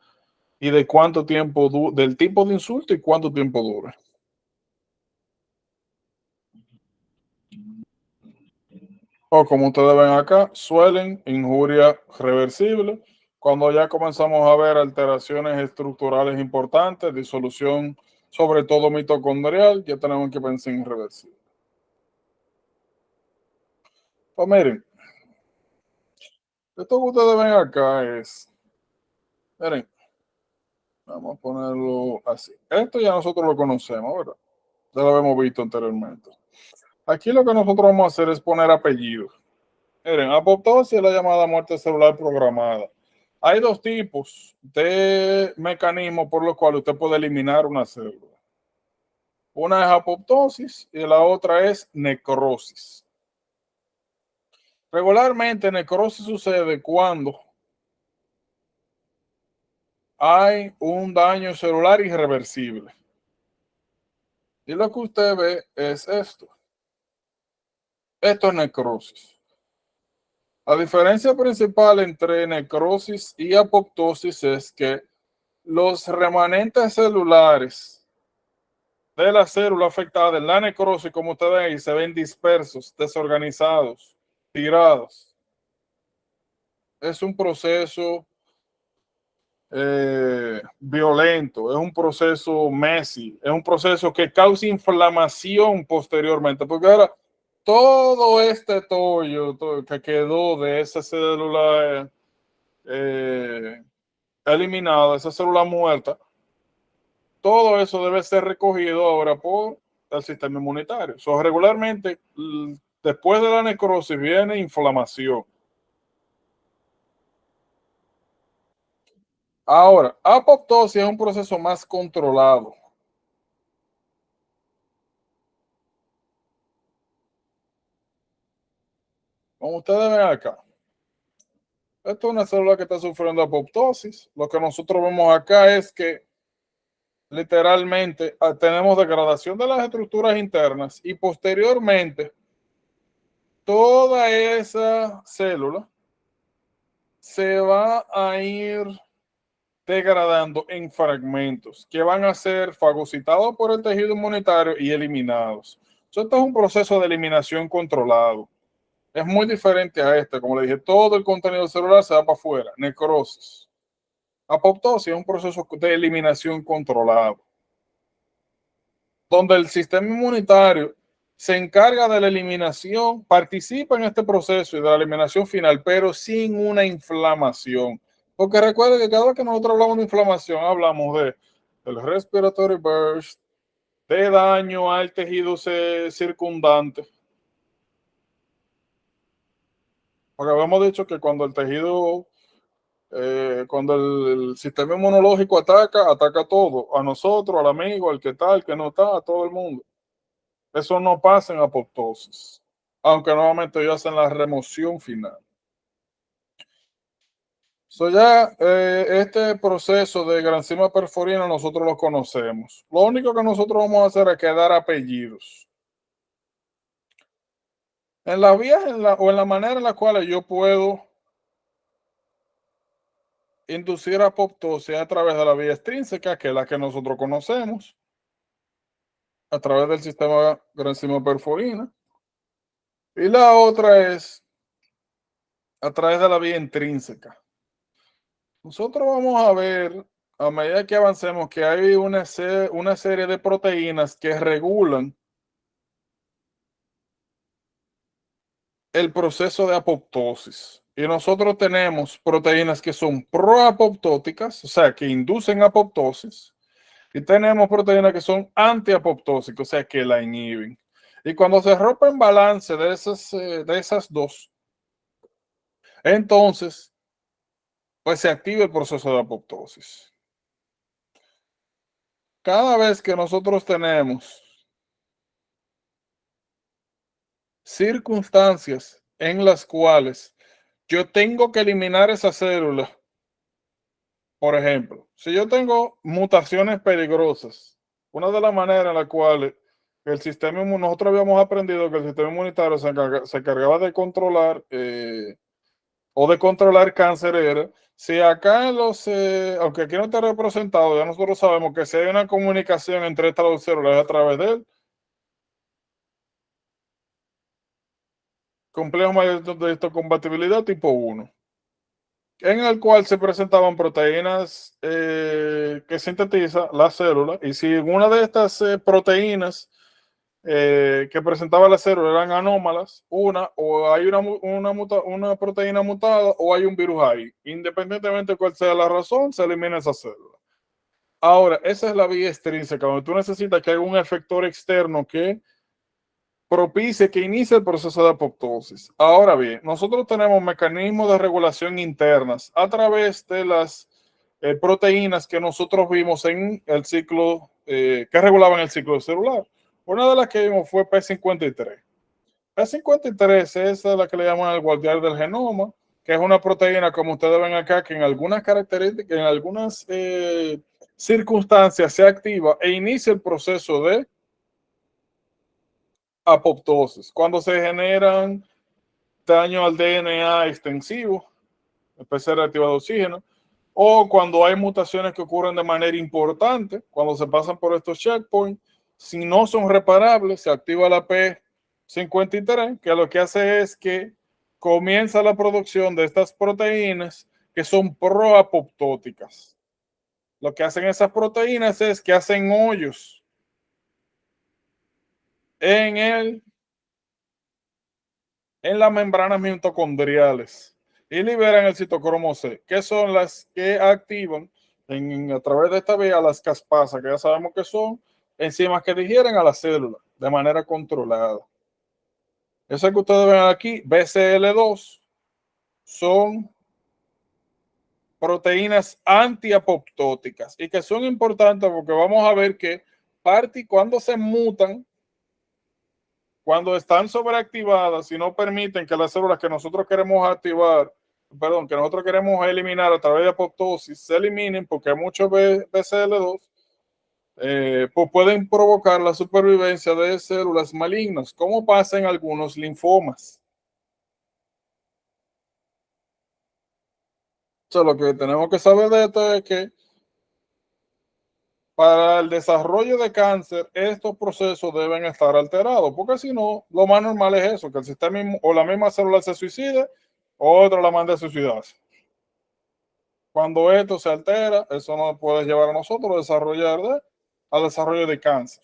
y de cuánto tiempo, del tipo de insulto y cuánto tiempo dure. O como ustedes ven acá, suelen injuria reversible. Cuando ya comenzamos a ver alteraciones estructurales importantes, disolución, sobre todo mitocondrial, ya tenemos que pensar en irreversible. Pues miren, esto que ustedes ven acá es, miren, vamos a ponerlo así. Esto ya nosotros lo conocemos, ¿verdad? Ya lo hemos visto anteriormente. Aquí lo que nosotros vamos a hacer es poner apellidos. Miren, apoptosis es la llamada muerte celular programada. Hay dos tipos de mecanismos por los cuales usted puede eliminar una célula. Una es apoptosis y la otra es necrosis. Regularmente, necrosis sucede cuando hay un daño celular irreversible. Y lo que usted ve es esto. Esto es necrosis. La diferencia principal entre necrosis y apoptosis es que los remanentes celulares de la célula afectada en la necrosis, como ustedes ven ahí, se ven dispersos, desorganizados, tirados. Es un proceso violento, es un proceso messy, es un proceso que causa inflamación posteriormente, porque ahora todo este tollo que quedó de esa célula eliminada, esa célula muerta, todo eso debe ser recogido ahora por el sistema inmunitario. So, regularmente, después de la necrosis viene inflamación. Ahora, apoptosis es un proceso más controlado. Como ustedes ven acá, esto es una célula que está sufriendo apoptosis. Lo que nosotros vemos acá es que literalmente tenemos degradación de las estructuras internas y posteriormente toda esa célula se va a ir degradando en fragmentos que van a ser fagocitados por el tejido inmunitario y eliminados. Esto es un proceso de eliminación controlado. Es muy diferente a este. Como le dije, todo el contenido celular se va para afuera. Necrosis. Apoptosis es un proceso de eliminación controlado, donde el sistema inmunitario se encarga de la eliminación, participa en este proceso y de la eliminación final, pero sin una inflamación. Porque recuerden que cada vez que nosotros hablamos de inflamación, hablamos de el respiratory burst, de daño al tejido circundante. Porque habíamos dicho que cuando el tejido, cuando el sistema inmunológico ataca, ataca todo, a nosotros, al amigo, al que tal, que no está, a todo el mundo. Eso no pasa en apoptosis, aunque nuevamente ellos hacen la remoción final. So ya este proceso de granzima perforina nosotros lo conocemos. Lo único que nosotros vamos a hacer es quedar apellidos. En las vías o en la manera en la cual yo puedo inducir apoptosis a través de la vía extrínseca, que es la que nosotros conocemos, a través del sistema granzima perforina. Y la otra es a través de la vía intrínseca. Nosotros vamos a ver a medida que avancemos, que hay una serie de proteínas que regulan el proceso de apoptosis. Y nosotros tenemos proteínas que son proapoptóticas, o sea, que inducen apoptosis, y tenemos proteínas que son antiapoptósicas, o sea, que la inhiben. Y cuando se rompe el balance de esas dos, entonces, pues se activa el proceso de apoptosis. Cada vez que nosotros tenemos circunstancias en las cuales yo tengo que eliminar esa célula, por ejemplo, si yo tengo mutaciones peligrosas, una de las maneras en las cuales el sistema nosotros habíamos aprendido que el sistema inmunitario se encargaba de controlar o de controlar cáncer era, si acá en aunque aquí no está representado, ya nosotros sabemos que si hay una comunicación entre estas dos células a través del complejo de histocompatibilidad tipo 1, en el cual se presentaban proteínas que sintetiza la célula, y si una de estas proteínas que presentaba la célula eran anómalas, o hay una proteína mutada o hay un virus ahí, independientemente de cuál sea la razón, se elimina esa célula. Ahora, esa es la vía extrínseca, donde tú necesitas que haya un efector externo que propicie que inicie el proceso de apoptosis. Ahora bien, nosotros tenemos mecanismos de regulación internas a través de las proteínas que nosotros vimos en el ciclo, que regulaban el ciclo celular. Una de las que vimos fue P53. P53 es la que le llaman el guardián del genoma, que es una proteína, como ustedes ven acá, que en algunas características, en algunas circunstancias se activa e inicia el proceso de apoptosis, cuando se generan daño al DNA extensivo, especie reactiva de oxígeno, o cuando hay mutaciones que ocurren de manera importante, cuando se pasan por estos checkpoints, si no son reparables, se activa la P53, que lo que hace es que comienza la producción de estas proteínas que son proapoptóticas. Lo que hacen esas proteínas es que hacen hoyos en las membranas mitocondriales y liberan el citocromo C, que son las que activan a través de esta vía las caspasas, que ya sabemos que son enzimas que digieren a la célula de manera controlada. Eso que ustedes ven aquí, BCL2, son proteínas antiapoptóticas y que son importantes porque vamos a ver que cuando se mutan, cuando están sobreactivadas y no permiten que las células que nosotros queremos que nosotros queremos eliminar a través de apoptosis se eliminen, porque muchos BCL2 pues pueden provocar la supervivencia de células malignas, como pasa en algunos linfomas. Entonces, lo que tenemos que saber de esto es que para el desarrollo de cáncer, estos procesos deben estar alterados, porque si no, lo más normal es eso, que el sistema o la misma célula se suicide, o otra la mande a suicidarse. Cuando esto se altera, eso nos puede llevar a nosotros al desarrollo de cáncer.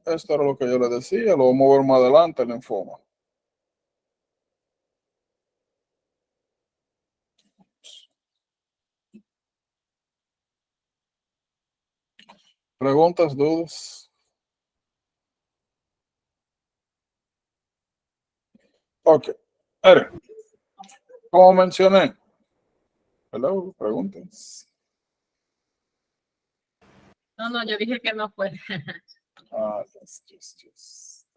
Esto era lo que yo les decía, lo vamos a ver más adelante, el linfoma. ¿Preguntas, dudas? Ok. Como mencioné, hello, preguntas. No, yo dije que no fue. Yes.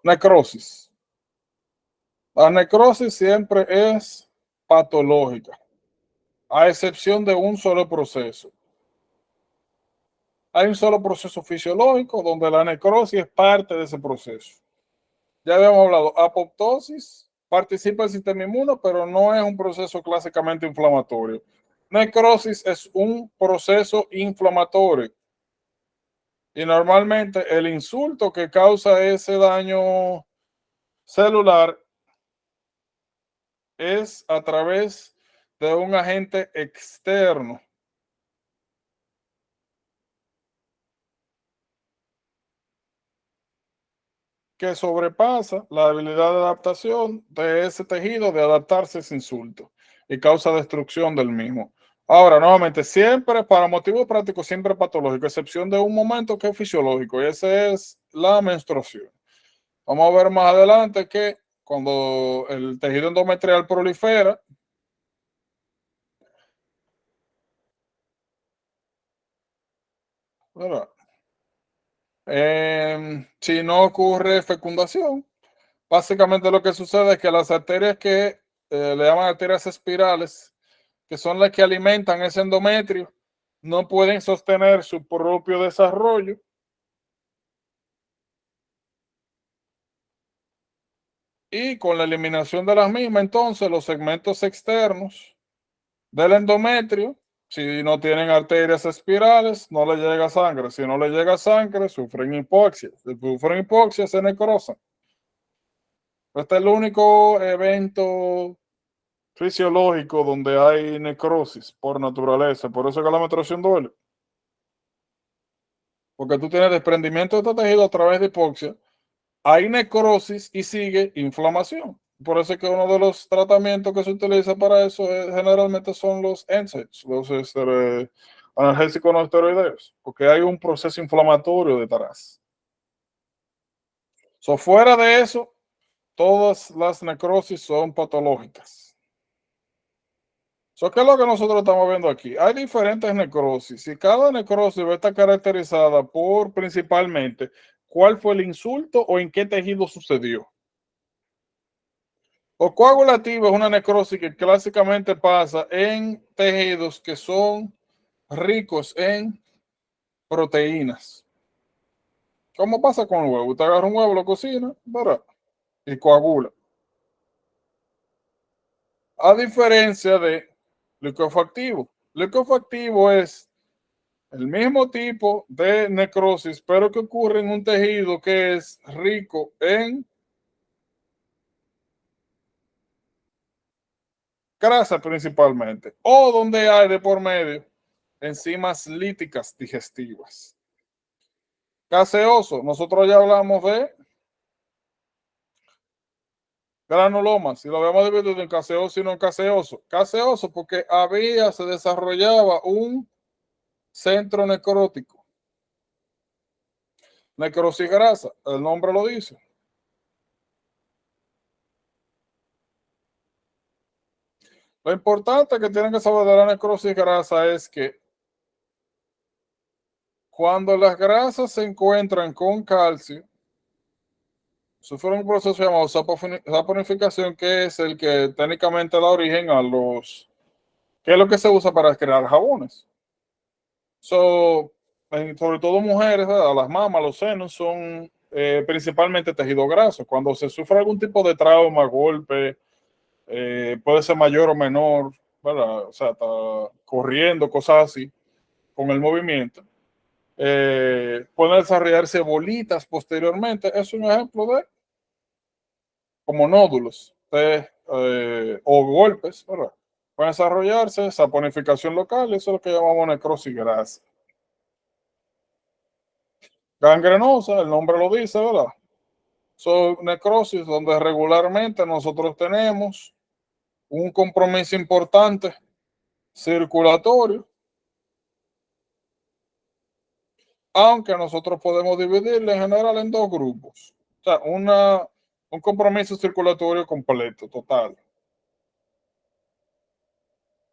Necrosis. La necrosis siempre es patológica, a excepción de un solo proceso. Hay un solo proceso fisiológico donde la necrosis es parte de ese proceso. Ya habíamos hablado, apoptosis participa el sistema inmune, pero no es un proceso clásicamente inflamatorio. Necrosis es un proceso inflamatorio. Y normalmente el insulto que causa ese daño celular es a través de un agente externo que sobrepasa la habilidad de adaptación de ese tejido de adaptarse a ese insulto y causa destrucción del mismo. Ahora, nuevamente, siempre para motivos prácticos, siempre patológico, excepción de un momento que es fisiológico, y ese es la menstruación. Vamos a ver más adelante que cuando el tejido endometrial prolifera, ¿verdad? Si no ocurre fecundación, básicamente lo que sucede es que las arterias que le llaman arterias espirales, que son las que alimentan ese endometrio, no pueden sostener su propio desarrollo y con la eliminación de las mismas, entonces los segmentos externos del endometrio, si no tienen arterias espirales, no le llega sangre. Si no le llega sangre, sufren hipoxia. Si sufren hipoxia, se necrosan. Este es el único evento fisiológico donde hay necrosis por naturaleza. Por eso es que la menstruación duele. Porque tú tienes desprendimiento de este tejido a través de hipoxia, hay necrosis y sigue inflamación. Por eso es que uno de los tratamientos que se utiliza para eso generalmente son los NSAIDs, los analgésicos no esteroideos, porque hay un proceso inflamatorio detrás. Fuera de eso, todas las necrosis son patológicas. ¿Qué es lo que nosotros estamos viendo aquí? Hay diferentes necrosis y cada necrosis va a estar caracterizada por principalmente cuál fue el insulto o en qué tejido sucedió. O coagulativa es una necrosis que clásicamente pasa en tejidos que son ricos en proteínas. ¿Cómo pasa con el huevo? Usted agarra un huevo, lo cocina, ¿verdad? Y coagula. A diferencia de liquefactivo. Liquefactivo es el mismo tipo de necrosis, pero que ocurre en un tejido que es rico en grasa principalmente, o donde hay de por medio enzimas líticas digestivas. Gaseoso, nosotros ya hablamos de granulomas, si lo habíamos dividido en gaseoso y no gaseoso. Gaseoso porque se desarrollaba un centro necrótico. Necrosis grasa, el nombre lo dice. Lo importante que tienen que saber de la necrosis grasa es que cuando las grasas se encuentran con calcio, sufren un proceso llamado saponificación, que es el que técnicamente da origen a que es lo que se usa para crear jabones. Sobre todo mujeres, ¿verdad? Las mamas, los senos son principalmente tejido graso. Cuando se sufre algún tipo de trauma, golpe, puede ser mayor o menor, ¿verdad? O sea, está corriendo, cosas así, con el movimiento. Pueden desarrollarse bolitas posteriormente. Es un ejemplo de como nódulos o golpes, ¿verdad? Pueden desarrollarse saponificación local, eso es lo que llamamos necrosis grasa. Gangrenosa, el nombre lo dice, ¿verdad? Son necrosis donde regularmente nosotros tenemos un compromiso importante circulatorio, aunque nosotros podemos dividirle en general en dos grupos. O sea, un compromiso circulatorio completo, total.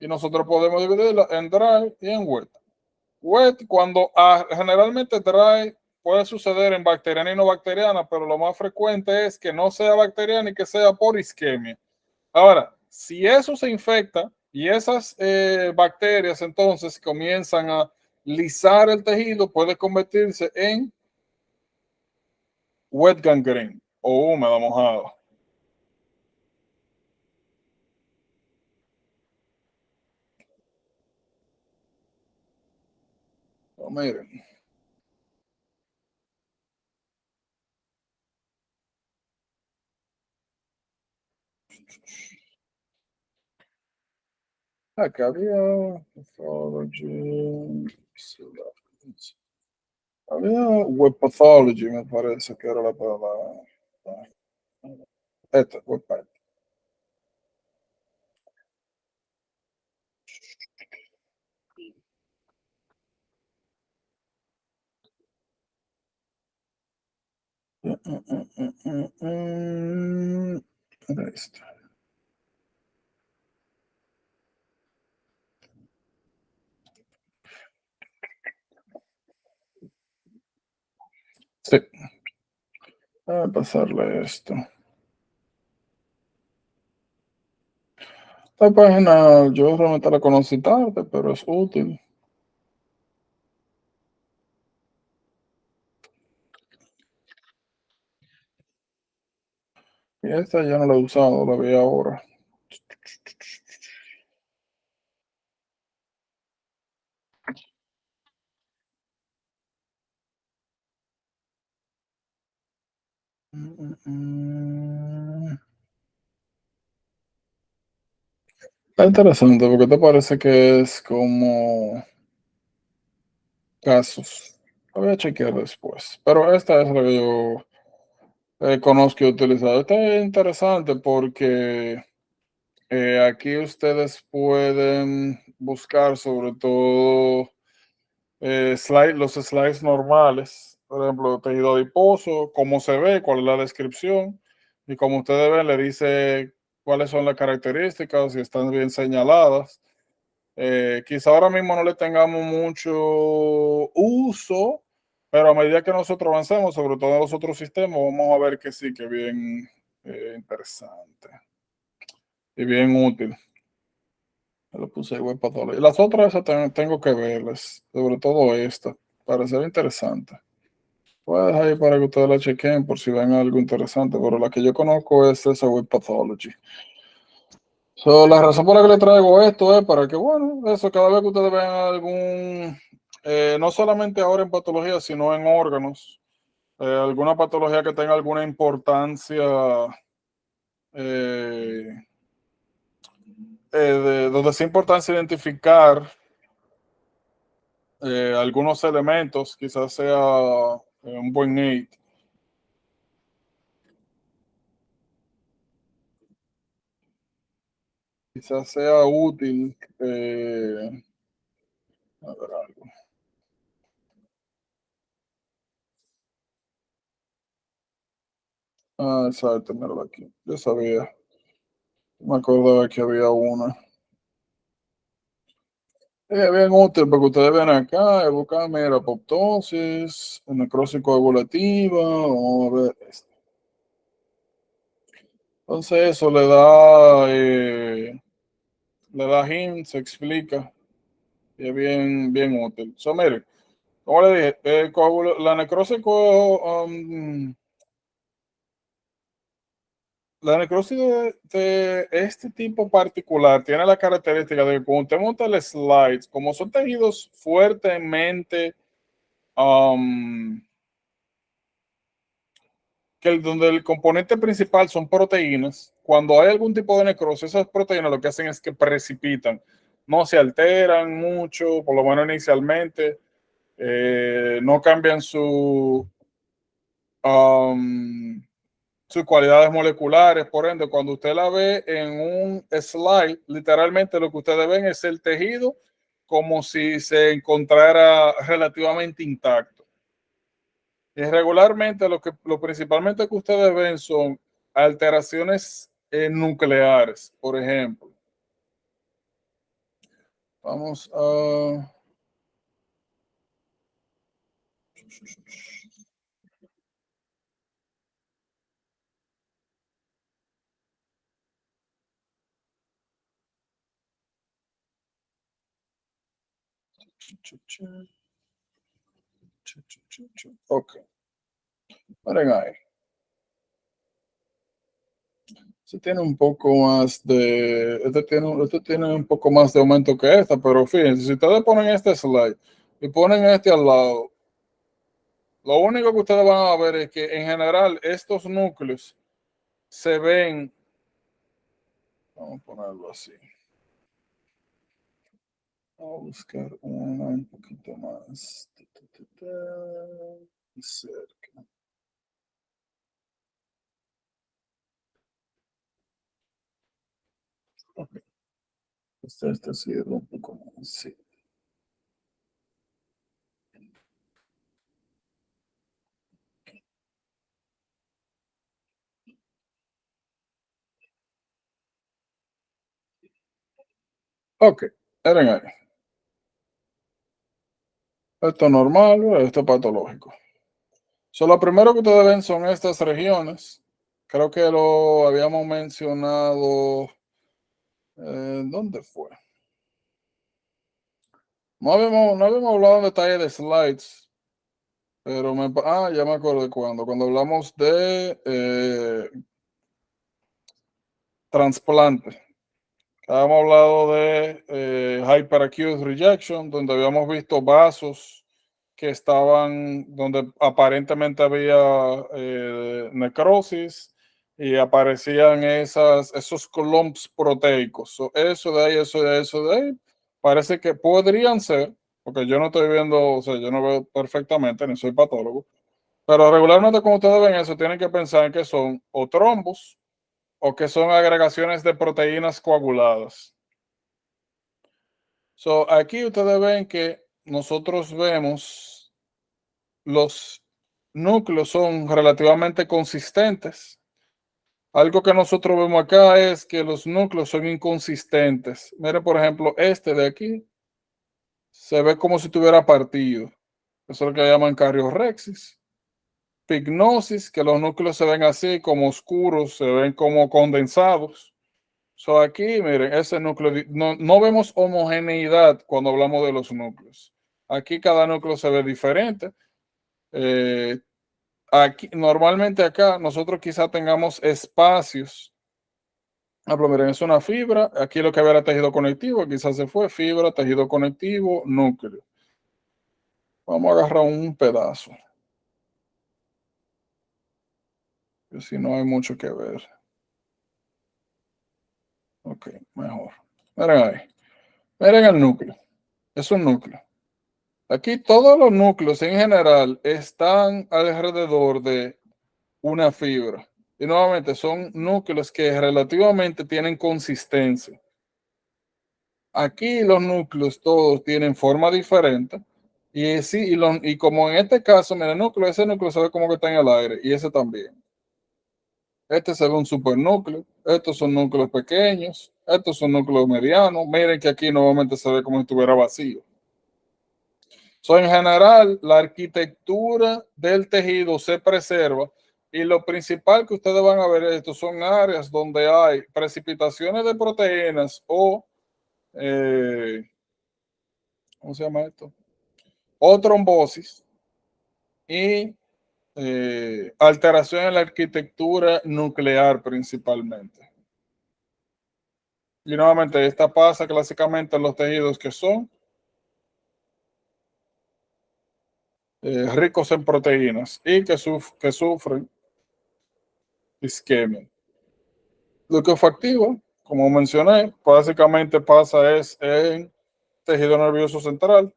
Y nosotros podemos dividirla en dry y en wet. Wet, cuando generalmente dry puede suceder en bacteriana y no bacteriana, pero lo más frecuente es que no sea bacteriana y que sea por isquemia. Ahora, si eso se infecta y esas bacterias entonces comienzan a lisar el tejido, puede convertirse en wet gangrene o húmeda mojada. Miren, Acá había pathology, había web pathology, me parece que era la palabra. Esta, web path. Era esta. Sí. Voy a pasarle esto. Esta página yo realmente la conocí tarde, pero es útil. Y esta ya no la he usado, la vi ahora. Está interesante porque te parece que es como casos. Lo voy a chequear después. Pero esta es la que yo conozco y he utilizado. Esta es interesante porque aquí ustedes pueden buscar sobre todo los slides normales, por ejemplo, tejido adiposo, cómo se ve, cuál es la descripción, y como ustedes ven, le dice cuáles son las características, si están bien señaladas. Quizá ahora mismo no le tengamos mucho uso, pero a medida que nosotros avancemos, sobre todo en los otros sistemas, vamos a ver que sí, que bien interesante y bien útil. Lo puse web pathology. Las otras esas también tengo que verlas, sobre todo esta, para ser interesante. Voy a dejar ahí para que ustedes la chequen por si ven algo interesante, pero la que yo conozco es esa web pathology. So, la razón por la que le traigo esto es para que, bueno, eso cada vez que ustedes vean algún, no solamente ahora en patología, sino en órganos, alguna patología que tenga alguna importancia, eh, donde sea importancia identificar algunos elementos, quizás sea un buen aid. Quizás sea útil. A ver algo. Ah, exacto, míralo aquí. Yo sabía, me acordaba que había una. Es bien útil porque ustedes ven acá, buscar, mira, apoptosis, necrosis coagulativa, vamos a ver esto. Entonces eso le da hint, se explica, y es bien, bien útil. So, mire, como le dije, la necrosis la necrosis de este tipo particular tiene la característica de que cuando usted monta el slides, como son tejidos fuertemente, um, donde el componente principal son proteínas, cuando hay algún tipo de necrosis, esas proteínas lo que hacen es que precipitan, no se alteran mucho, por lo menos inicialmente, no cambian um, sus cualidades moleculares. Por ende, cuando usted la ve en un slide, literalmente lo que ustedes ven es el tejido como si se encontrara relativamente intacto. Y regularmente lo principalmente que ustedes ven son alteraciones nucleares, por ejemplo. Vamos a... Ok, miren ahí. Tiene un poco más de, este tiene un poco más de aumento que esta, pero fíjense, si ustedes ponen este slide y ponen este al lado, lo único que ustedes van a ver es que en general estos núcleos se ven Vamos a ponerlo así. Vamos a buscar una un poquito más cerca. Okay. Este ha sido un poco más, sí. Ok, miren ahí. Esto es normal, esto es patológico. Lo primero que ustedes ven son estas regiones. Creo que lo habíamos mencionado. ¿Dónde fue? No habíamos hablado en detalle de slides, pero ya me acuerdo de cuando hablamos de trasplante. Habíamos hablado de hyperacute rejection, donde habíamos visto vasos que estaban, donde aparentemente había necrosis y aparecían esos clumps proteicos. Eso de ahí, eso de ahí, parece que podrían ser, porque yo no estoy viendo, o sea, yo no veo perfectamente, ni soy patólogo, pero regularmente cuando ustedes ven eso, tienen que pensar que son o trombos o que son agregaciones de proteínas coaguladas. Aquí ustedes ven que nosotros vemos los núcleos son relativamente consistentes. Algo que nosotros vemos acá es que los núcleos son inconsistentes. Mire, por ejemplo, este de aquí se ve como si tuviera partido. Eso es lo que llaman cariorrexis. Pignosis, que los núcleos se ven así como oscuros, se ven como condensados. Aquí, miren, ese núcleo, no vemos homogeneidad cuando hablamos de los núcleos. Aquí cada núcleo se ve diferente. Aquí, normalmente acá nosotros quizá tengamos espacios. Miren, es una fibra. Aquí lo que había era tejido conectivo, quizás se fue fibra, tejido conectivo, núcleo. Vamos a agarrar un pedazo. Que si no hay mucho que ver. Ok, mejor. Miren ahí. Miren el núcleo. Es un núcleo. Aquí todos los núcleos en general están alrededor de una fibra. Y nuevamente son núcleos que relativamente tienen consistencia. Aquí los núcleos todos tienen forma diferente. Y, sí, y como en este caso, mira, ese núcleo se ve como que está en el aire. Y ese también. Este se ve un supernúcleo. Estos son núcleos pequeños. Estos son núcleos medianos. Miren que aquí nuevamente se ve como si estuviera vacío. En general, la arquitectura del tejido se preserva y lo principal que ustedes van a ver esto son áreas donde hay precipitaciones de proteínas o, ¿cómo se llama esto? O trombosis y alteración en la arquitectura nuclear principalmente. Y nuevamente, esta pasa clásicamente en los tejidos que son ricos en proteínas y que sufren isquemia. Lo que fue activo, como mencioné, básicamente pasa es en tejido nervioso central,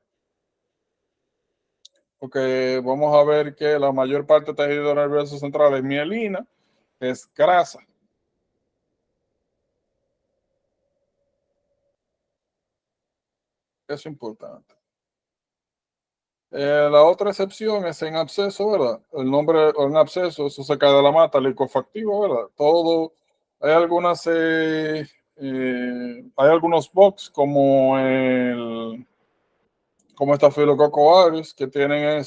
porque vamos a ver que la mayor parte del tejido nervioso central es mielina, es grasa. Eso es importante. La otra excepción es en absceso, ¿verdad? El nombre en absceso, eso se cae de la mata, licofactivo, ¿verdad? Todo, hay hay algunos box como Staphylococcus aureus que tienen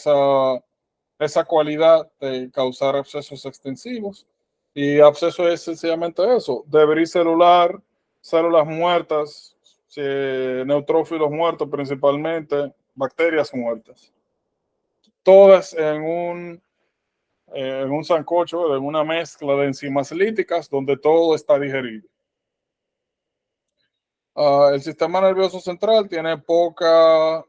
esa cualidad de causar abscesos extensivos. Y absceso es sencillamente eso, debris celular, células muertas, neutrófilos muertos principalmente, bacterias muertas. Todas en un sancocho, en una mezcla de enzimas líticas donde todo está digerido. El sistema nervioso central tiene poca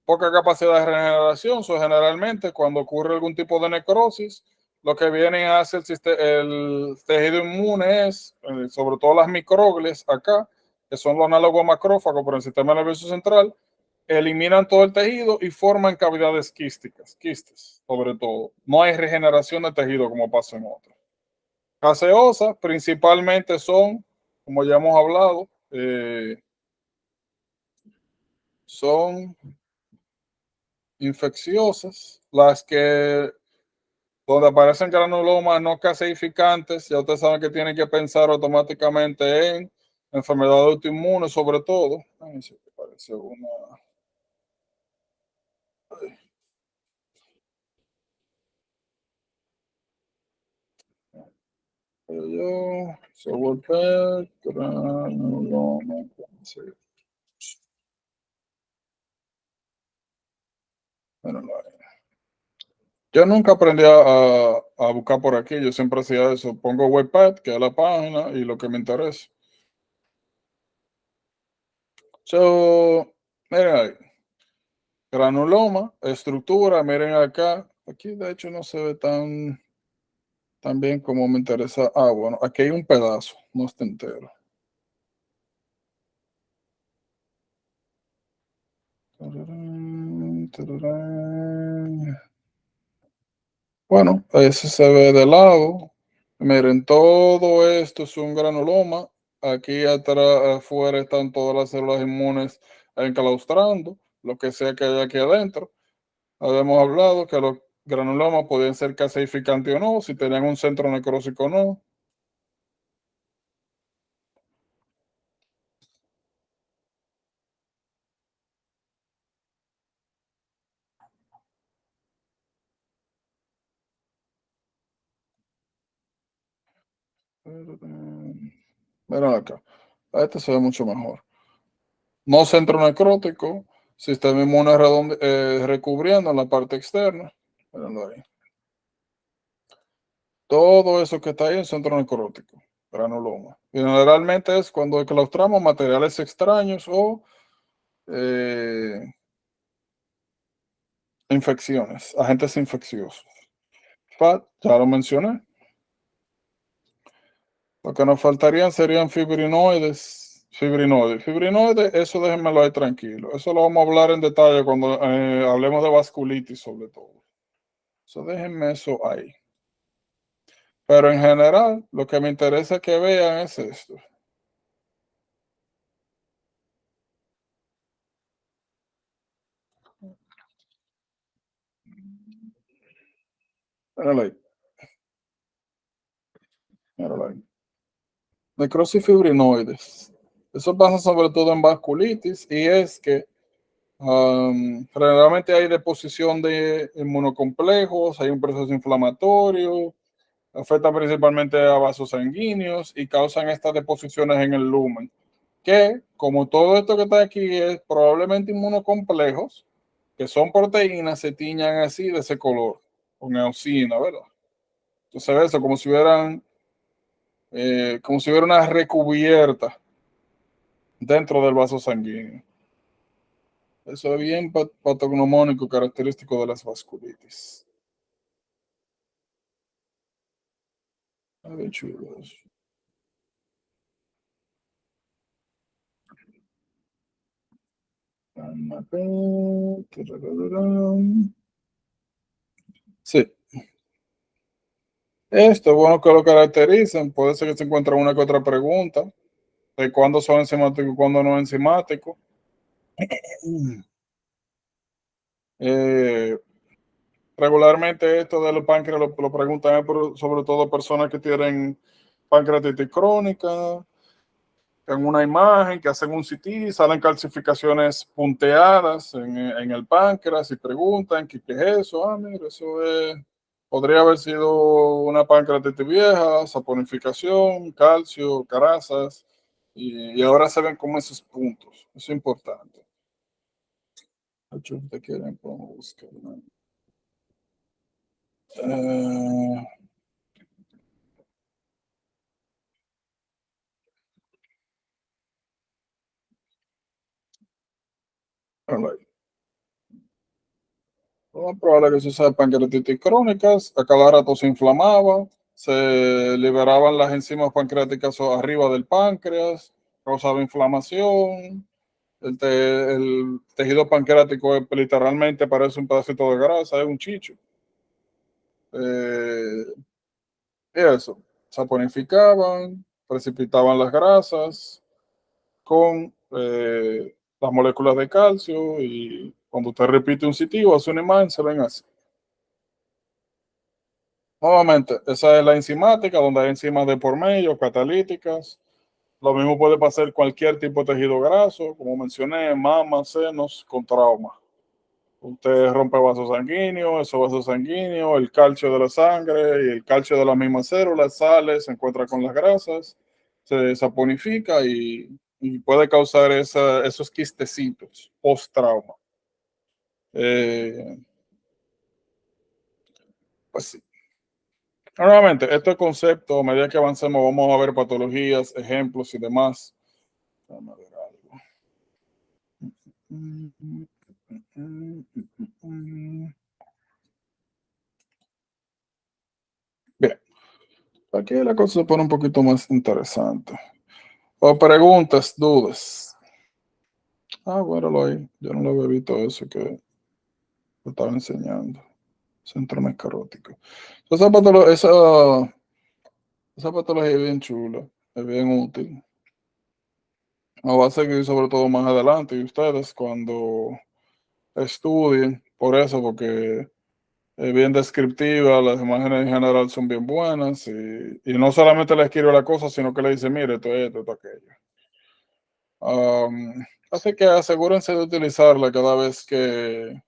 capacidad de regeneración. Generalmente, cuando ocurre algún tipo de necrosis, lo que viene hacia el tejido inmune es, sobre todo las microglias acá, que son los análogos macrófagos por el sistema nervioso central, eliminan todo el tejido y forman cavidades quísticas, quistes, sobre todo. No hay regeneración de tejido como pasa en otros. Gaseosas principalmente son, como ya hemos hablado, son infecciosas, las que donde aparecen granulomas no caseificantes, ya ustedes saben que tienen que pensar automáticamente en enfermedades autoinmunes, sobre todo. Ay, sí, parece una. Yo, Sourpet, granuloma. Sí. Bueno, yo nunca aprendí a buscar por aquí, yo siempre hacía eso. Pongo webpad, que es la página, y lo que me interesa. So, miren ahí. Granuloma, estructura, miren acá. Aquí de hecho no se ve tan bien como me interesa. Ah, bueno, aquí hay un pedazo, no está entero. Tararán, tararán. Bueno, ese se ve de lado. Miren, todo esto es un granuloma. Aquí atrás, afuera están todas las células inmunes enclaustrando, lo que sea que haya aquí adentro. Habíamos hablado que los granulomas podían ser caseificantes o no, si tenían un centro necrósico o no. Miren acá, este se ve mucho mejor. No centro necrótico, sistema inmune recubriendo en la parte externa. Mírenlo ahí. Todo eso que está ahí es centro necrótico, granuloma. Y generalmente es cuando claustramos materiales extraños o eh, infecciones, agentes infecciosos. FAT, ya lo mencioné. Lo que nos faltarían serían fibrinoides. Fibrinoides. Fibrinoides, eso déjenmelo ahí tranquilo. Eso lo vamos a hablar en detalle cuando hablemos de vasculitis, sobre todo. Eso déjenme eso ahí. Pero en general, lo que me interesa que vean es esto. Míralo ahí, míralo ahí. Necrosis fibrinoides. Eso pasa sobre todo en vasculitis y es que generalmente hay deposición de inmunocomplejos, hay un proceso inflamatorio, afecta principalmente a vasos sanguíneos y causan estas deposiciones en el lumen, que como todo esto que está aquí es probablemente inmunocomplejos, que son proteínas, se tiñan así de ese color, con eosina, ¿verdad? Entonces eso como si hubiera una recubierta dentro del vaso sanguíneo. Eso es bien patognomónico, característico de las vasculitis. A ver, chulos. Sí, esto es bueno que lo caractericen. Puede ser que se encuentre una que otra pregunta de cuándo son enzimáticos y cuándo no enzimáticos. Eh, regularmente esto de los páncreas lo preguntan sobre todo personas que tienen pancreatitis crónica, en una imagen, que hacen un CT, salen calcificaciones punteadas en el páncreas y preguntan qué es eso. Ah, mira, eso es, podría haber sido una pancreatitis vieja, saponificación, calcio, carazas, y ahora se ven como esos puntos. Eso es importante. Te quieren, podemos buscar, ¿no? Eh, all right. Lo más probable es que suceda pancreatitis crónicas, a cada rato se inflamaba, se liberaban las enzimas pancreáticas arriba del páncreas, causaba inflamación. El tejido pancreático literalmente parece un pedacito de grasa, es un chicho. Y eso, saponificaban, precipitaban las grasas con las moléculas de calcio y cuando usted repite un sitio, hace una imagen, se ven así. Nuevamente, esa es la enzimática, donde hay enzimas de por medio, catalíticas. Lo mismo puede pasar cualquier tipo de tejido graso, como mencioné, mama, senos, con trauma. Usted rompe vasos sanguíneos, esos vasos sanguíneos, el calcio de la sangre y el calcio de las mismas células sale, se encuentra con las grasas, se saponifica y puede causar esos quistecitos post-trauma. Pues sí. Nuevamente, este concepto, a medida que avancemos, vamos a ver patologías, ejemplos y demás. Vamos a ver algo. Bien, aquí la cosa se pone un poquito más interesante. O preguntas, dudas. Bueno, yo no lo había visto eso que lo estaba enseñando. Centro mescarótico. Esa patología es bien chula, es bien útil. Nos va a seguir sobre todo más adelante y ustedes cuando estudien por eso, porque es bien descriptiva, las imágenes en general son bien buenas y no solamente le escribe la cosa, sino que le dice, mire, esto, aquello. Así que asegúrense de utilizarla cada vez que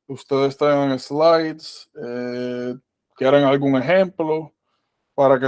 ustedes tengan slides, quieran algún ejemplo, para que